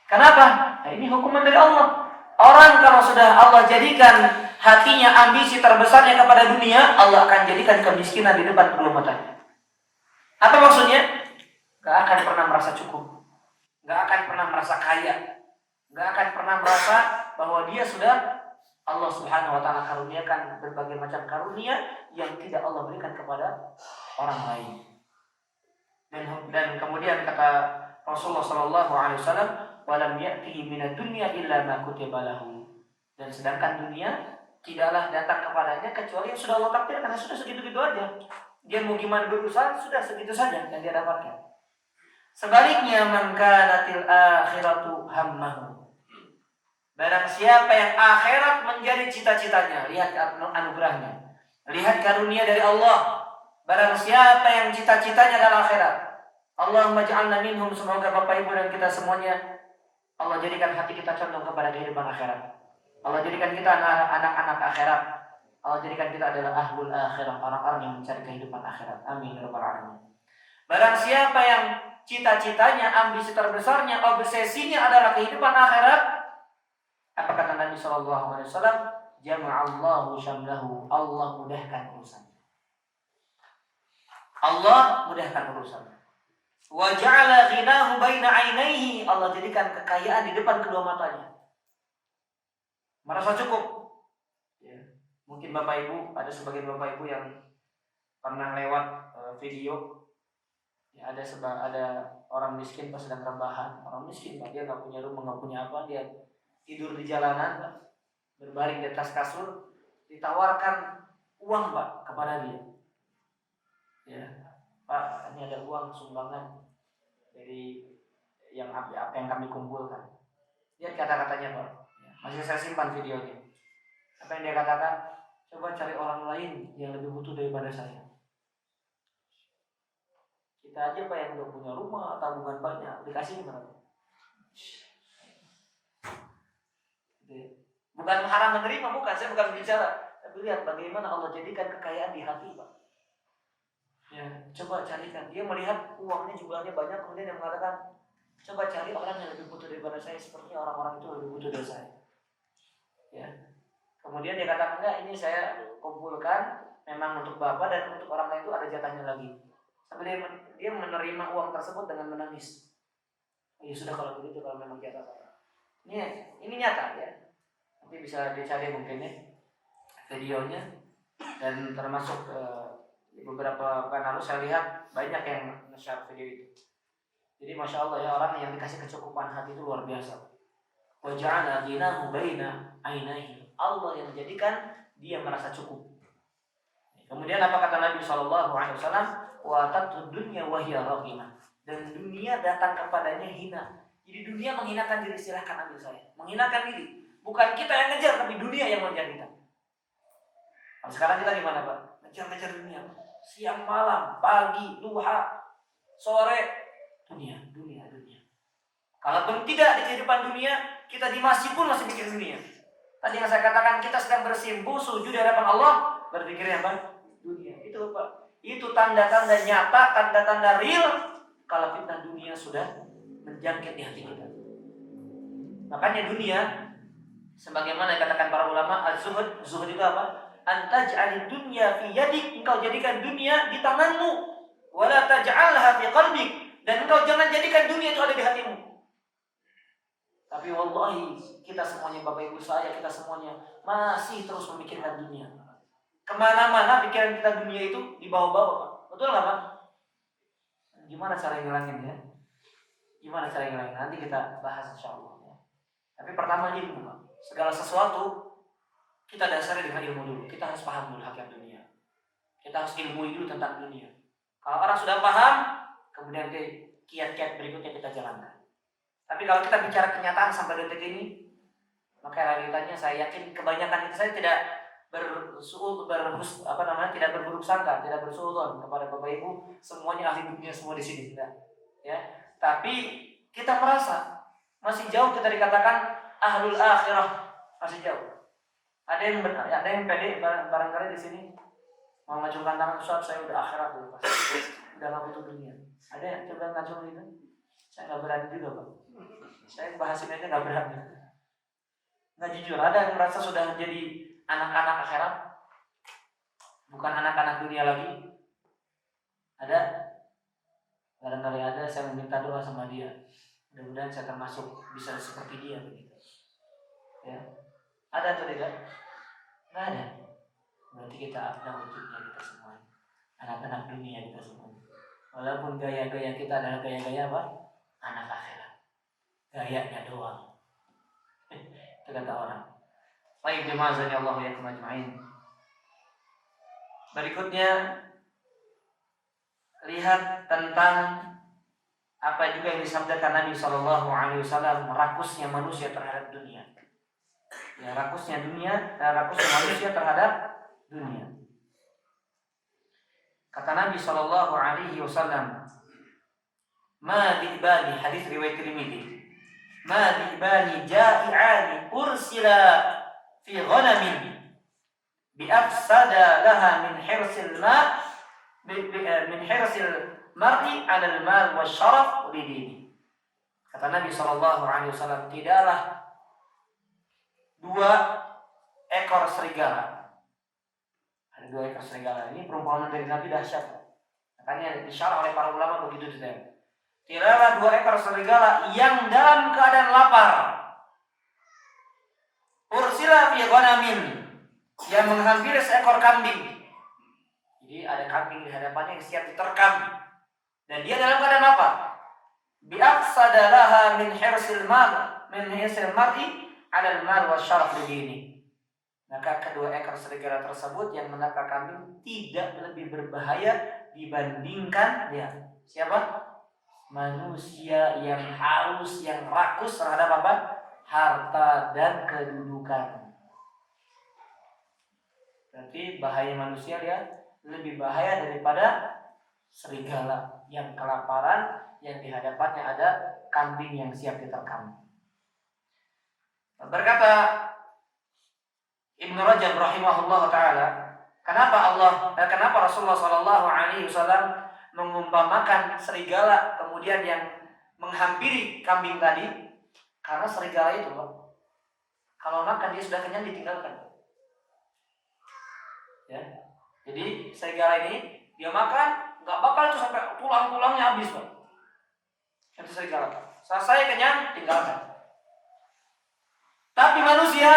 Kenapa? Nah, ini hukuman dari Allah. Orang kalau sudah Allah jadikan hatinya ambisi terbesarnya kepada dunia, Allah akan jadikan kemiskinan di depan kedua matanya. Apa maksudnya? Gak akan pernah merasa cukup, gak akan pernah merasa kaya, gak akan pernah merasa bahwa dia sudah Allah Subhanahu wa taala karuniakan berbagai macam karunia yang tidak Allah berikan kepada orang lain. Dan kemudian kata Rasulullah sallallahu alaihi wasallam, "Walam ya'tihi minad dunya illa ma kutiba lahu." Dan sedangkan dunia tidaklah datang kepadanya kecuali yang sudah Allah takdirkan, sudah segitu-gitu aja. Dia mau gimana berusaha, sudah segitu saja yang dia dapatkan. Sebaliknya, man kanatil akhiratu hammahu. Barang siapa yang akhirat menjadi cita-citanya, lihat anugerahnya, lihat karunia dari Allah. Barang siapa yang cita-citanya adalah akhirat, Allahumma ja'alna minhum, semoga Bapak Ibu dan kita semuanya Allah jadikan hati kita condong kepada kehidupan akhirat. Allah jadikan kita anak-anak akhirat. Allah jadikan kita adalah ahlul akhirat, orang-orang yang mencari kehidupan akhirat. Amin ya rabbal alamin. Barang siapa yang cita-citanya, ambisi terbesarnya, obsesinya adalah kehidupan akhirat, apa kata Nabi SAW? Jama'allahu syamlahu. Allah mudahkan urusannya. Allah mudahkan urusannya. Wa ja'ala ghinahu baina 'ainaihi. Allah jadikan kekayaan di depan kedua matanya. Merasa cukup. Ya. Mungkin Bapak Ibu, ada sebagian Bapak Ibu yang pernah lewat video. Ya, ada orang miskin pas sedang rebahan. Orang miskin, Pak, dia nggak punya rumah, nggak punya apa, dia tidur di jalanan, Pak, berbaring di atas kasur, ditawarkan uang, Pak, kepada dia. Ya, Pak, ini ada uang sumbangan dari apa yang kami kumpulkan. Lihat kata-katanya, Pak. Ya, masih saya simpan videonya. Apa yang dia katakan? Coba cari orang lain yang lebih butuh daripada saya. Kita aja, Pak, yang udah punya rumah, tabungan banyak, dikasih berapa? Bukan haram menerima, bukan. Saya bukan bicara. Tapi lihat bagaimana Allah jadikan kekayaan di hati, Pak. Ya, coba carikan. Dia melihat uangnya jumlahnya banyak, kemudian dia mengatakan, coba cari orang yang lebih butuh daripada saya. Sepertinya orang-orang itu lebih butuh dari saya. Ya. Kemudian dia katakan, enggak, ini saya kumpulkan memang untuk Bapak dan untuk orang lain itu ada jatahnya lagi. Sampai dia menerima uang tersebut dengan menangis. Ya sudah, kalau begitu, kalau memang jatah Bapak. Ini nyata ya. Nanti bisa dicari mungkin ya videonya, dan termasuk beberapa pekan lalu saya lihat banyak yang nge-share video itu. Jadi Masya Allah ya, orang yang dikasih kecukupan hati itu luar biasa. Wa ja'ala ghinahu baina 'ainaihi. Allah yang menjadikan dia merasa cukup. Kemudian apa kata Nabi SAW? Wa tatud dunya wa hiya raghimah. Dan dunia datang kepadanya hina. Jadi dunia menghinakan diri, silahkan ambil saya. Menghinakan diri. Bukan kita yang ngejar, tapi dunia yang mengejar kita. Nah, sekarang kita gimana, Pak? Ngejar-ngejar dunia. Siang malam, pagi, duha, sore, dunia. Kalaupun tidak di kehidupan dunia, kita di masjid pun masih pikir dunia. Tadi yang saya katakan, kita sedang bersimpuh sujud di hadapan Allah, berpikirnya apa? Dunia. Itu, Pak. Itu tanda-tanda nyata, tanda-tanda real kalau fitnah dunia sudah menjangkit di hati kita. Makanya dunia, sebagaimana dikatakan para ulama, az-zuhud, zuhud itu apa? Antaj'alid dunya fi yadik, engkau jadikan dunia di tanganmu, wala taj'alha fi qalbik, dan engkau jangan jadikan dunia itu ada di hatimu. Tapi wallahi, kita semuanya, Bapak Ibu saya, kita semuanya masih terus memikirkan dunia. Kemana-mana pikiran kita dunia itu dibawa-bawa, Pak. Betul nggak, Pak? Gimana cara ngilanginnya? Gimana cara ngilanginnya? Nanti kita bahas insyaallah. Tapi pertama ilmu, Pak. Segala sesuatu kita dasari dengan ilmu dulu. Kita harus paham dulu hakikat dunia. Kita harus ilmui dulu tentang dunia. Kalau orang sudah paham, kemudian kiat-kiat berikutnya kita jalankan. Tapi kalau kita bicara kenyataan sampai detik ini, maka realitanya saya yakin kebanyakan itu saya tidak tidak berburuk sangka, tidak bersuudzon kepada Bapak Ibu, semuanya ahli dunia semua di sini, tidak. Ya. Tapi kita merasa masih jauh kita dikatakan ahlul akhirah, masih jauh. Ada yang pede barangkali di sini mau ngacungkan tangan, Ustaz, saya udah akhirat dulu, Pak. Udah nggak butuh dunia. Ada yang coba ngacung gitu? Saya nggak berani juga, Pak. Saya bahasin aja nggak berani. Nggak jujur. Ada yang merasa sudah jadi anak-anak akhirat, bukan anak-anak dunia lagi. Ada? Barangkali ada. Saya meminta doa sama dia. Mudah-mudahan saya termasuk bisa seperti dia begitu. Ya. Ada atau tidak? Nggak ada. Berarti kita abna wujudnya kita semua. Anak-anak dunia kita semua. Walaupun gaya-gaya kita adalah gaya-gaya apa? Anak akhirat. Gayanya doang. Itu kata orang. Baik, jemaah Allah ya ajma'in. Berikutnya lihat tentang Apa juga yang disabdakan Nabi Shallallahu Alaihi Wasallam, rakusnya manusia terhadap dunia. Ya, rakusnya manusia terhadap dunia. Kata Nabi Shallallahu Alaihi Wasallam, "Ma di'bani," hadis riwayat Tirmidzi, "Ma di'bani ja'i'ani ursila fi ghanamin bi afsada laha min hirsil ma min hirsil mar'i 'ala al-mal wa syaraf li dini." Kata Nabi Shallallahu Alaihi Wasallam, tidaklah dua ekor serigala. Ada dua ekor serigala. Ini perumpamaan dari Nabi dahsyat. Makanya disyarah oleh para ulama begitu detail. Tidaklah dua ekor serigala yang dalam keadaan lapar, ursila fi ghanamin, yang menghampiri seekor kambing. Jadi ada kambing di hadapannya yang siap diterkam, dan dia dalam keadaan apa? Bi'afsada laha min hirsil mar'i 'ala al-mal wa syaraf lidini. Maka kedua ekor serigala tersebut yang menangkap kambing tidak lebih berbahaya dibandingkan dia. Siapa? Manusia yang haus, yang rakus terhadap apa? Harta dan kedudukan. Berarti bahaya manusia dia lebih bahaya daripada serigala yang kelaparan, yang di hadapannya ada kambing yang siap diterkam. Berkata Ibnu Rajab rahimahullah taala, kenapa Rasulullah sallallahu alaihi wasallam mengumpamakan serigala kemudian yang menghampiri kambing tadi? Karena serigala itu, kalau makan dia sudah kenyang ditinggalkan. Ya. Jadi serigala ini dia makan nggak bakal itu sampai tulang-tulangnya habis, Pak. Itu serigala. Selesai kenyang tinggalkan. Tapi manusia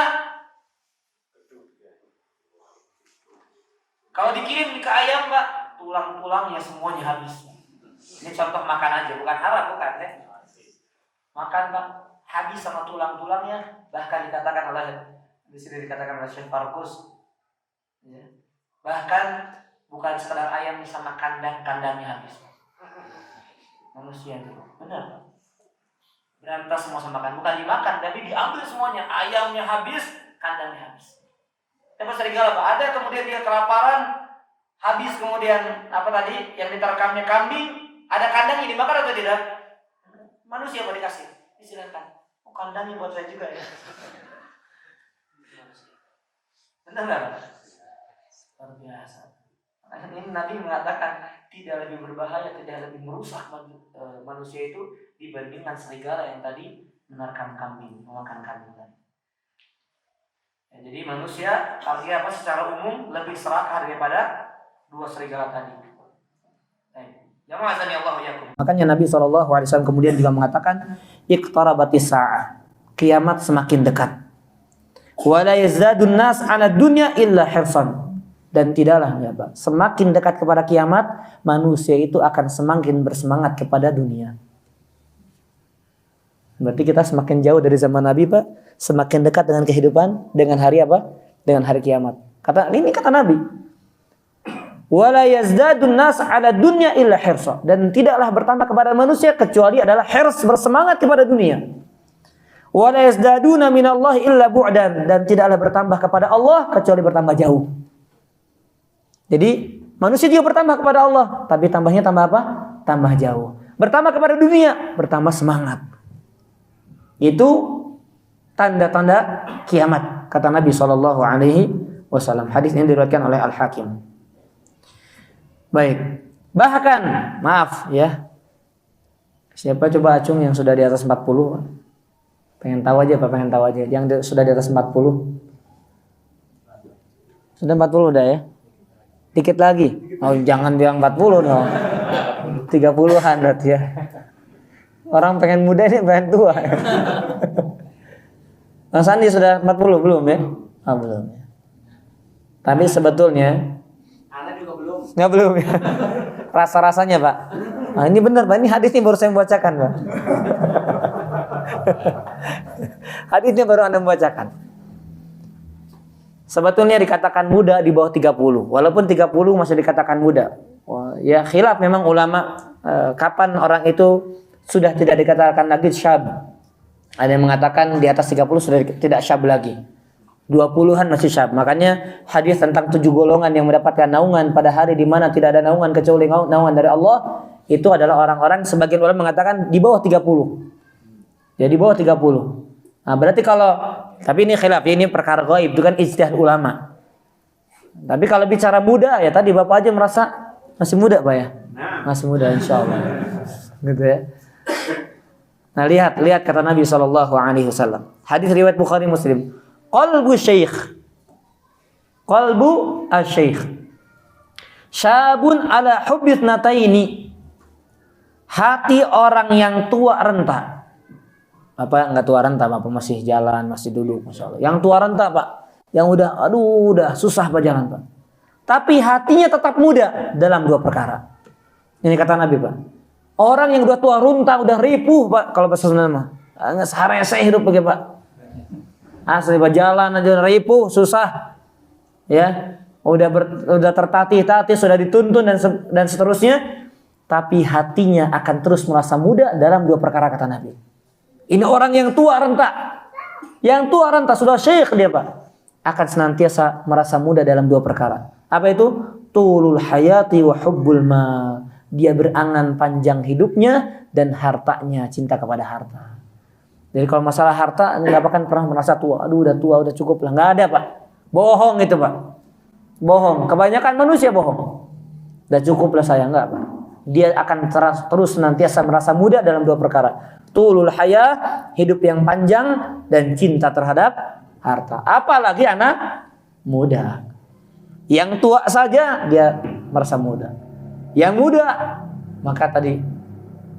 kalau dikirim ke ayam, Pak, tulang-tulangnya semuanya habis. Ini contoh makan aja, bukan haram, bukan ya. Makan, Pak, habis sama tulang-tulangnya, bahkan dikatakan oleh di sini dikatakan oleh Syekh Farkus, ya. Bahkan bukan sekedar ayam sama kandangnya habis. Manusia itu benar. Berantas semua sama makan, bukan dimakan, tapi diambil semuanya. Ayamnya habis, kandangnya habis. Tapi serigala, Pak, ada kemudian dia kelaparan, habis kemudian apa tadi yang diterkamnya kambing, ada kandangnya dimakan atau tidak? Manusia Pak dikasih, silakan. Oh, kandangnya buat saya juga ya. Benar nggak? Luar biasa. Ini Nabi mengatakan tidak lebih berbahaya, tidak lebih merusak manusia itu dibandingkan serigala yang tadi menerkam kambing, memakan kambing tadi. Ya, jadi manusia artinya apa? Secara umum lebih serakah daripada dua serigala tadi. Makanya Nabi SAW kemudian juga mengatakan, iqtarabatis sa'ah, kiamat semakin dekat. Wa la yazdadun nas 'ala dunya illa hirsan. Dan tidaklah ya, Pak, semakin dekat kepada kiamat, manusia itu akan semakin bersemangat kepada dunia. Berarti kita semakin jauh dari zaman Nabi, Pak, semakin dekat dengan kehidupan, dengan hari apa? Dengan hari kiamat. Ini kata Nabi. Wala yazdadun nas 'ala dunya illa hirsa. Dan tidaklah bertambah kepada manusia kecuali adalah hirs, bersemangat kepada dunia. Wala yazdaduna minallahi illa bu'dan. Dan tidaklah bertambah kepada Allah kecuali bertambah jauh. Jadi manusia juga bertambah kepada Allah, tapi tambahnya tambah apa? Tambah jauh. Bertambah kepada dunia, bertambah semangat. Itu tanda-tanda kiamat, kata Nabi SAW. Hadis ini diriwayatkan oleh Al-Hakim. Baik. Bahkan, maaf ya. Siapa coba acung yang sudah di atas 40? Pengen tahu aja, Pak, pengen tahu aja. Yang sudah di atas 40? Sudah 40 udah ya? Dikit lagi. Oh, jangan bilang 40 dong. 30-an berarti ya. Orang pengen muda ini pengen tua. Mas Andi sudah 40 belum ya? Ah, belum ya. Tapi sebetulnya Anda juga belum. Nggak belum ya. Rasa-rasanya, Pak. Nah, ini benar, Pak. Ini hadisnya baru saya bacakan, Pak. Hadisnya baru Anda bacakan. Sebetulnya dikatakan muda di bawah 30. Walaupun 30 masih dikatakan muda. Ya khilaf memang ulama kapan orang itu sudah tidak dikatakan lagi syab. Ada yang mengatakan di atas 30 sudah tidak syab lagi. 20-an masih syab. Makanya hadis tentang 7 golongan yang mendapatkan naungan pada hari di mana tidak ada naungan kecuali naungan dari Allah, itu adalah orang-orang, sebagian ulama mengatakan di bawah 30. Ya, di bawah 30. Nah, berarti kalau, tapi ini khilaf, ini perkara gaib, itu kan ijtihad ulama. Tapi kalau bicara muda, ya tadi Bapak aja merasa masih muda Pak ya? Masih muda insyaallah. Gitu ya. Nah, lihat kata Nabi SAW. Hadis riwayat Bukhari Muslim. Qalbu asy-syaikh syabun ala hubbi nataini. Hati orang yang tua renta. Apa enggak tua renta, apa masih jalan, masih duduk, masyaallah. Yang tua renta, Pak, yang udah susah Pak jalan, Pak. Tapi hatinya tetap muda dalam 2 perkara. Ini kata Nabi, Pak. Orang yang udah tua runta, udah ripuh, Pak, kalau bahasa Sunda mah. Enggak seharese hidup pakai, Pak. Asli berjalan aja ripuh, susah. Ya, udah tertatih-tatih, sudah dituntun dan seterusnya, tapi hatinya akan terus merasa muda dalam 2 perkara kata Nabi. Ini orang yang tua renta. Yang tua renta sudah syekh dia, Pak, akan senantiasa merasa muda dalam 2 perkara. Apa itu? Tulul hayati wa hubbul mal. Dia berangan panjang hidupnya dan hartanya, cinta kepada harta. Jadi kalau masalah harta, nggak akan pernah merasa tua. Aduh, udah tua, udah cukup lah. Nggak ada, Pak. Bohong itu, Pak. Bohong. Kebanyakan manusia bohong. Udah cukup lah saya, nggak, Pak. Dia akan terus senantiasa merasa muda dalam 2 perkara. Tulul hayah, hidup yang panjang, dan cinta terhadap harta. Apalagi anak muda. Yang tua saja dia merasa muda. Yang muda, maka tadi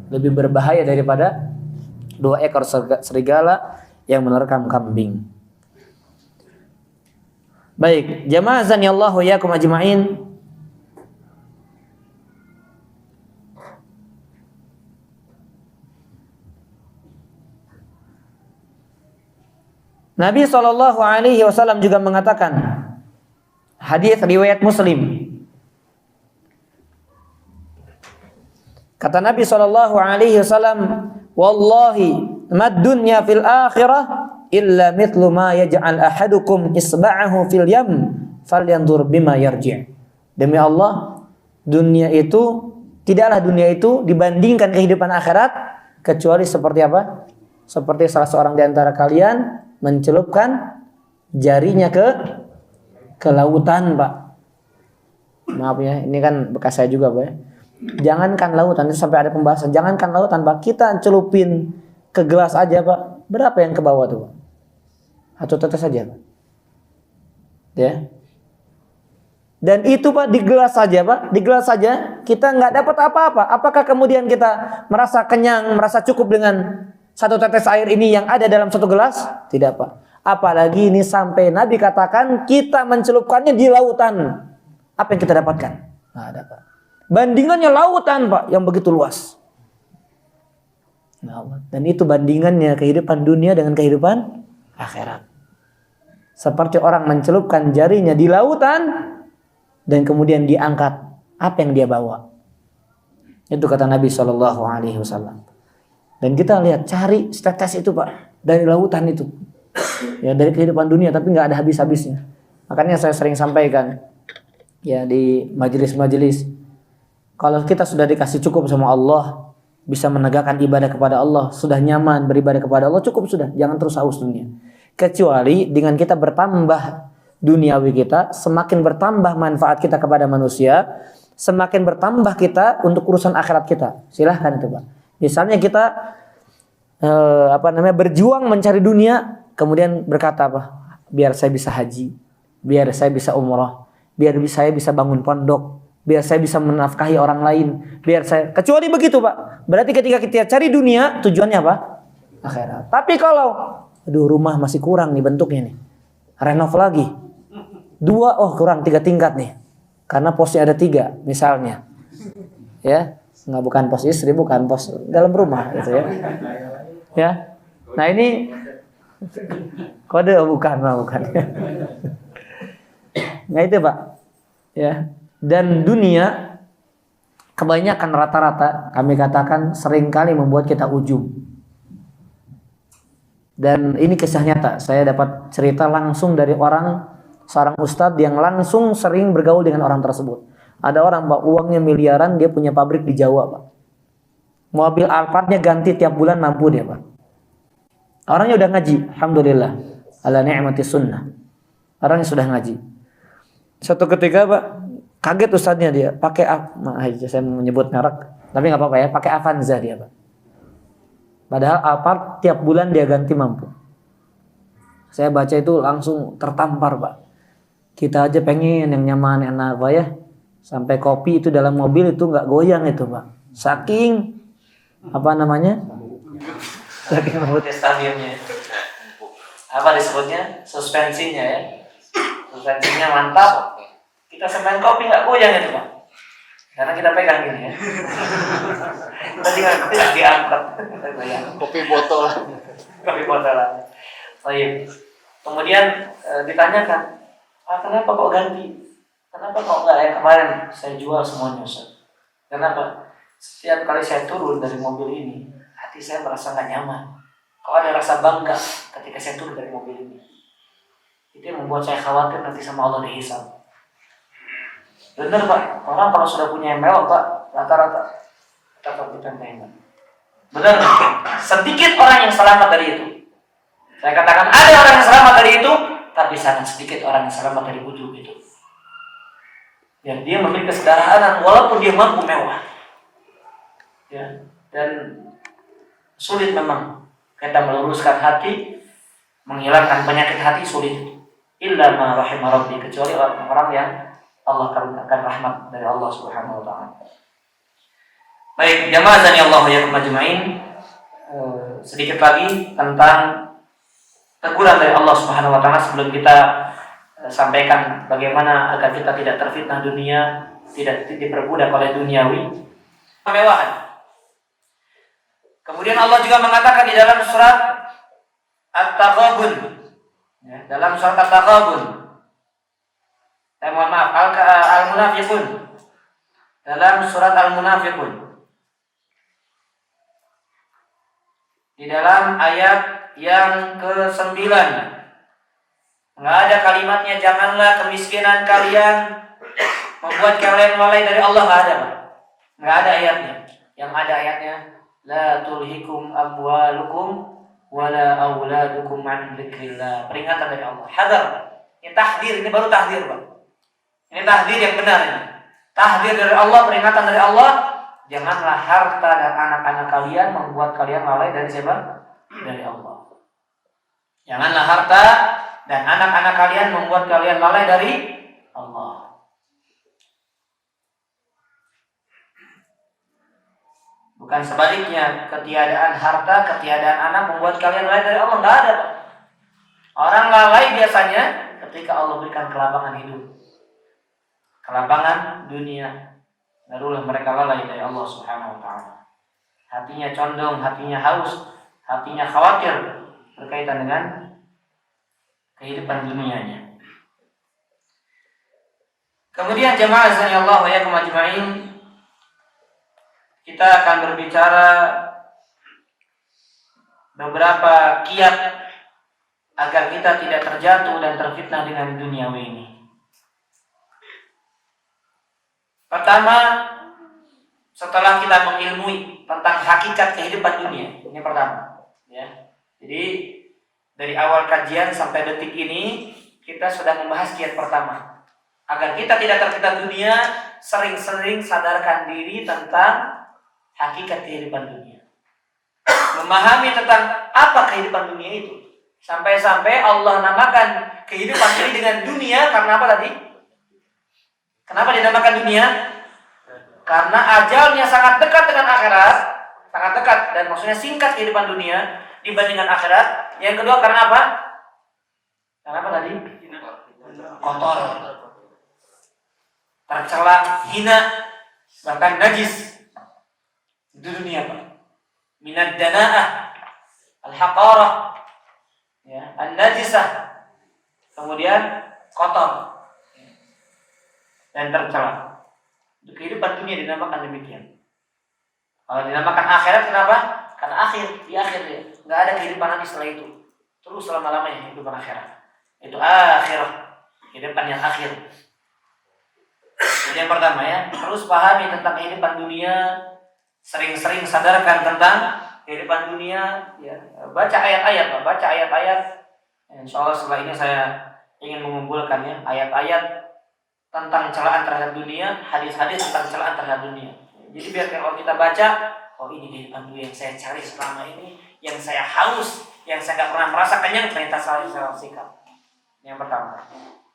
lebih berbahaya daripada 2 ekor serigala yang menerkam kambing. Baik, jamaah zanillahu yakum ajma'in. Nabi SAW juga mengatakan, hadis riwayat Muslim. Kata Nabi SAW, wallahi mad dunya fil akhirah illa mithlu ma yaj'al ahadukum isba'ahu fil yam falyanzur bima yarji'. Demi Allah, tidaklah dunia itu dibandingkan kehidupan akhirat kecuali seperti apa? Seperti salah seorang di antara kalian mencelupkan jarinya ke lautan, Pak. Maaf ya, ini kan bekas saya juga, Pak ya. Jangankan lautan, ini sampai ada pembahasan. Jangankan lautan, Pak, kita celupin ke gelas aja, Pak. Berapa yang ke bawah tuh, Pak? 1 tetes saja, Pak. Ya. Dan itu, Pak, di gelas saja, Pak. Di gelas saja kita nggak dapat apa-apa. Apakah kemudian kita merasa kenyang, merasa cukup dengan 1 tetes air ini yang ada dalam 1 gelas? Tidak, Pak. Apalagi ini sampai Nabi katakan kita mencelupkannya di lautan. Apa yang kita dapatkan? Nggak ada, Pak. Bandingannya lautan, Pak, yang begitu luas. Dan itu bandingannya kehidupan dunia dengan kehidupan akhirat. Seperti orang mencelupkan jarinya di lautan dan kemudian diangkat. Apa yang dia bawa? Itu kata Nabi SAW. Dan kita lihat, cari setetes itu, Pak, dari lautan itu. Ya, dari kehidupan dunia, tapi nggak ada habis-habisnya. Makanya saya sering sampaikan ya di majelis-majelis, kalau kita sudah dikasih cukup sama Allah, bisa menegakkan ibadah kepada Allah, sudah nyaman beribadah kepada Allah, cukup sudah. Jangan terus haus dunia. Kecuali dengan kita bertambah duniawi kita, semakin bertambah manfaat kita kepada manusia, semakin bertambah kita untuk urusan akhirat kita. Silahkan itu, Pak. Misalnya kita berjuang mencari dunia, kemudian berkata apa? Biar saya bisa haji, biar saya bisa umrah, biar saya bisa bangun pondok, biar saya bisa menafkahi orang lain, kecuali begitu, Pak. Berarti ketika kita cari dunia, tujuannya apa? Akhirat. Tapi kalau rumah masih kurang nih bentuknya nih, renov lagi 2, kurang 3 tingkat nih, karena posnya ada 3 misalnya, ya, bukan pos istri, bukan pos dalam rumah gitu ya. Ya, nah ini kode bukan. Nah itu, Pak, ya. Dan dunia kebanyakan rata-rata kami katakan seringkali membuat kita ujub. Dan ini kisah nyata. Saya dapat cerita langsung dari seorang ustadz yang langsung sering bergaul dengan orang tersebut. Ada orang Pak, uangnya miliaran, dia punya pabrik di Jawa Pak. Mobil Alphardnya ganti tiap bulan, mampu dia Pak. Orangnya udah ngaji, alhamdulillah. Ala ni'mati sunnah. Orangnya sudah ngaji. Suatu ketika Pak, kaget ustadznya dia, pakai saya menyebut merek, tapi nggak apa-apa ya, pakai Avanza dia Pak. Padahal Alphard tiap bulan dia ganti mampu. Saya baca itu langsung tertampar Pak. Kita aja pengen yang nyaman, enak Pak ya. Sampai kopi itu dalam mobil itu nggak goyang itu Pak. Saking saking lembutnya stadiumnya. Apa disebutnya? Suspensinya ya. Suspensinya mantap. Kita semain kopi nggak goyang itu Pak. Karena kita pegang gini ya. Tadi nggak diangkat. Kopi botol. Kopi botolan. Baik. Kemudian ditanyakan, kenapa kok ganti? Kenapa kok nggak yang kemarin saya jual semuanya Ustaz? Kenapa? Setiap kali saya turun dari mobil ini, hati saya merasa nggak nyaman. Kok ada rasa bangga ketika saya turun dari mobil ini? Itu yang membuat saya khawatir nanti sama Allah dihisab. Benar Pak, orang kalau sudah punya yang mewah Pak, rata-rata dapat ditenteng. Benar, sedikit orang yang selamat dari itu. Saya katakan ada orang yang selamat dari itu, tapi sangat sedikit orang yang selamat dari ujub itu. Yang dia memiliki kesederhanaan walaupun dia mampu mewah. Ya, dan sulit memang kita meluruskan hati, menghilangkan penyakit hati sulit. Illa ma rahimah rabbi, kecuali orang-orang yang Allah karuniakan rahmat dari Allah Subhanahu wa taala. Baik, jamaah azani Allah ya majma'in. Sedikit lagi tentang teguran dari Allah Subhanahu wa taala sebelum kita sampaikan bagaimana agar kita tidak terfitnah dunia, tidak diperbudak oleh duniawi, kemewahan. Kemudian Allah juga mengatakan di dalam surat At-Taghabun, ya, dalam surat At-Taghabun, Al-Munafiqun, dalam surat Al-Munafiqun, di dalam ayat yang ke-9, nggak ada kalimatnya janganlah kemiskinan kalian membuat kalian lalai dari Allah, nggak ada ayatnya. Yang ada ayatnya la tulhikum amwalukum wala auladukum an dzikrillah, peringatan dari Allah, hadar. Ini tahdir, ini baru tahdir Pak. Ini tahdir yang benar ini. Tahdir dari Allah, peringatan dari Allah, janganlah harta dan anak-anak kalian membuat kalian lalai dari siapa? Dari Allah. Janganlah harta dan anak-anak kalian membuat kalian lalai dari Allah. Bukan sebaliknya, ketiadaan harta, ketiadaan anak membuat kalian lalai dari Allah. Tidak ada Pak. Orang lalai biasanya ketika Allah berikan kelapangan hidup, kelapangan dunia, barulah mereka lalai dari Allah Subhanahu wa taala. Hatinya condong, hatinya haus, hatinya khawatir berkaitan dengan kehidupan dunianya. Kemudian jemaah azan Allah wa yakum ajma'in, kita akan berbicara beberapa kiat agar kita tidak terjatuh dan terfitnah dengan duniawi ini. Pertama, setelah kita mengilmui tentang hakikat kehidupan dunia, ini pertama, ya. Jadi dari awal kajian sampai detik ini kita sudah membahas kiat pertama. Agar kita tidak terfitnah dunia, sering-sering sadarkan diri tentang hakikat kehidupan dunia. Memahami tentang apa kehidupan dunia itu. Sampai-sampai Allah namakan kehidupan ini dengan dunia karena apa tadi? Kenapa dinamakan dunia? Karena ajalnya sangat dekat dengan akhirat, sangat dekat, dan maksudnya singkat kehidupan dunia dibandingkan akhirat. Yang kedua karena apa? Karena apa tadi? Kotor, tercela, hina, bahkan najis. Itu dunia Pak. Minad dana'ah, al-haqarah, ya, an-najisah, kemudian kotor dan tercela. Untuk kehidupan dunia dinamakan demikian. Kalau dinamakan akhirat kenapa? Karena di akhir dia nggak ada kehidupan nanti setelah itu. Terus selama-lamanya kehidupan akhirat. Itu akhirah, kehidupan yang akhir. Jadi yang pertama ya, terus pahami tentang kehidupan dunia, sering-sering sadarkan tentang kehidupan dunia. Ya, baca ayat-ayat, baca ayat-ayat. Insya Allah setelah ini saya ingin mengumpulkan ya ayat-ayat tentang celaan terhadap dunia, hadis-hadis tentang celaan terhadap dunia. Jadi biar kalau kita baca, oh ini kehidupan dunia yang saya cari selama ini, yang saya haus, yang saya nggak pernah merasa kenyang, ternyata saya sikap. Yang pertama.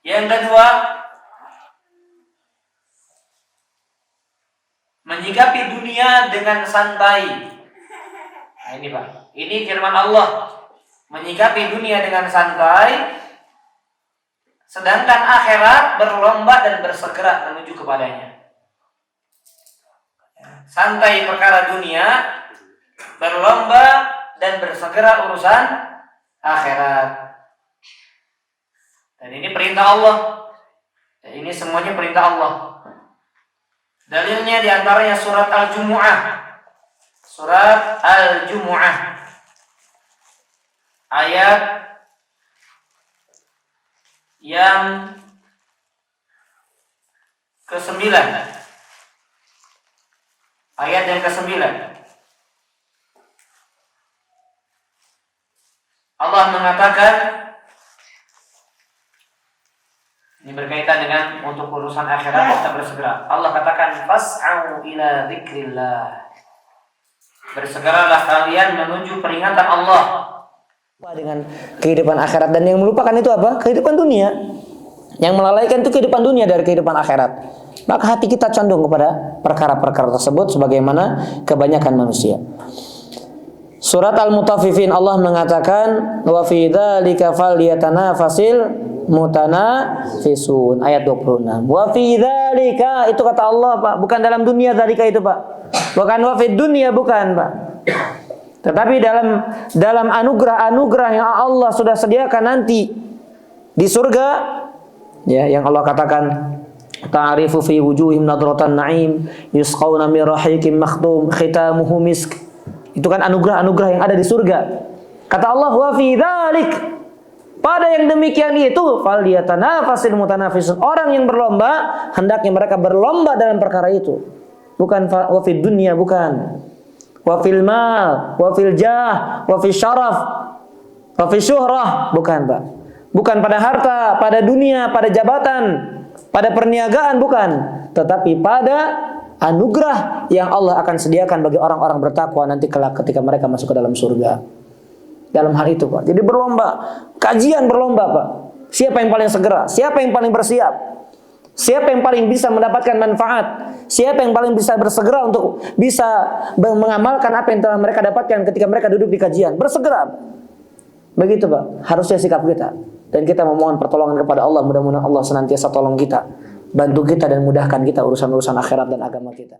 Yang kedua, menyikapi dunia dengan santai. Nah ini Pak, ini firman Allah. Menyikapi dunia dengan santai, sedangkan akhirat berlomba dan bersegera menuju kepadanya. Santai perkara dunia, berlomba dan bersegera urusan akhirat. Dan ini perintah Allah. Dan ini semuanya perintah Allah. Dalilnya diantaranya surat Al-Jumu'ah. Surat Al-Jumu'ah. Ayat yang ke-9. Ayat yang ke-9. Allah mengatakan, ini berkaitan dengan untuk urusan akhirat kita bersegera. Allah katakan fas'au ila dzikrillah. Bersegeralah kalian menuju peringatan Allah. Dengan kehidupan akhirat, dan yang melupakan itu apa? Kehidupan dunia. Yang melalaikan itu kehidupan dunia dari kehidupan akhirat. Maka hati kita condong kepada perkara-perkara tersebut sebagaimana kebanyakan manusia. Surat Al-Mutaffifin Allah mengatakan wa fi dzalika falyatanafasil mutanafisun, ayat 26. Wa fi dzalika itu kata Allah Pak, bukan dalam dunia dzalika itu Pak. Bukan wa fi dunia, bukan Pak. Tetapi dalam anugerah yang Allah sudah sediakan nanti di surga ya, yang Allah katakan ta'rifu fi wujuhim nadratan na'im yusqawna min rahiqin makhtum khitamuhu misk. Itu kan anugerah yang ada di surga. Kata Allah wa fi dzalik, pada yang demikian itu falyatanafasil mutanafisun, orang yang berlomba hendaknya mereka berlomba dalam perkara itu. Bukan wa fid dunya, bukan. Wa fil mal, wa fil jah, wa fil syaraf, wa fil syuhrah, bukan Pak. Bukan pada harta, pada dunia, pada jabatan, pada perniagaan, bukan. Tetapi pada anugerah yang Allah akan sediakan bagi orang-orang bertakwa nanti kelak ketika mereka masuk ke dalam surga. Dalam hal itu Pak. Jadi berlomba, kajian berlomba Pak. Siapa yang paling segera? Siapa yang paling bersiap? Siapa yang paling bisa mendapatkan manfaat? Siapa yang paling bisa bersegera untuk bisa mengamalkan apa yang telah mereka dapatkan ketika mereka duduk di kajian? Bersegera. Begitu Pak, harusnya sikap kita. Dan kita memohon pertolongan kepada Allah. Mudah-mudahan Allah senantiasa tolong kita, bantu kita dan mudahkan kita urusan-urusan akhirat dan agama kita.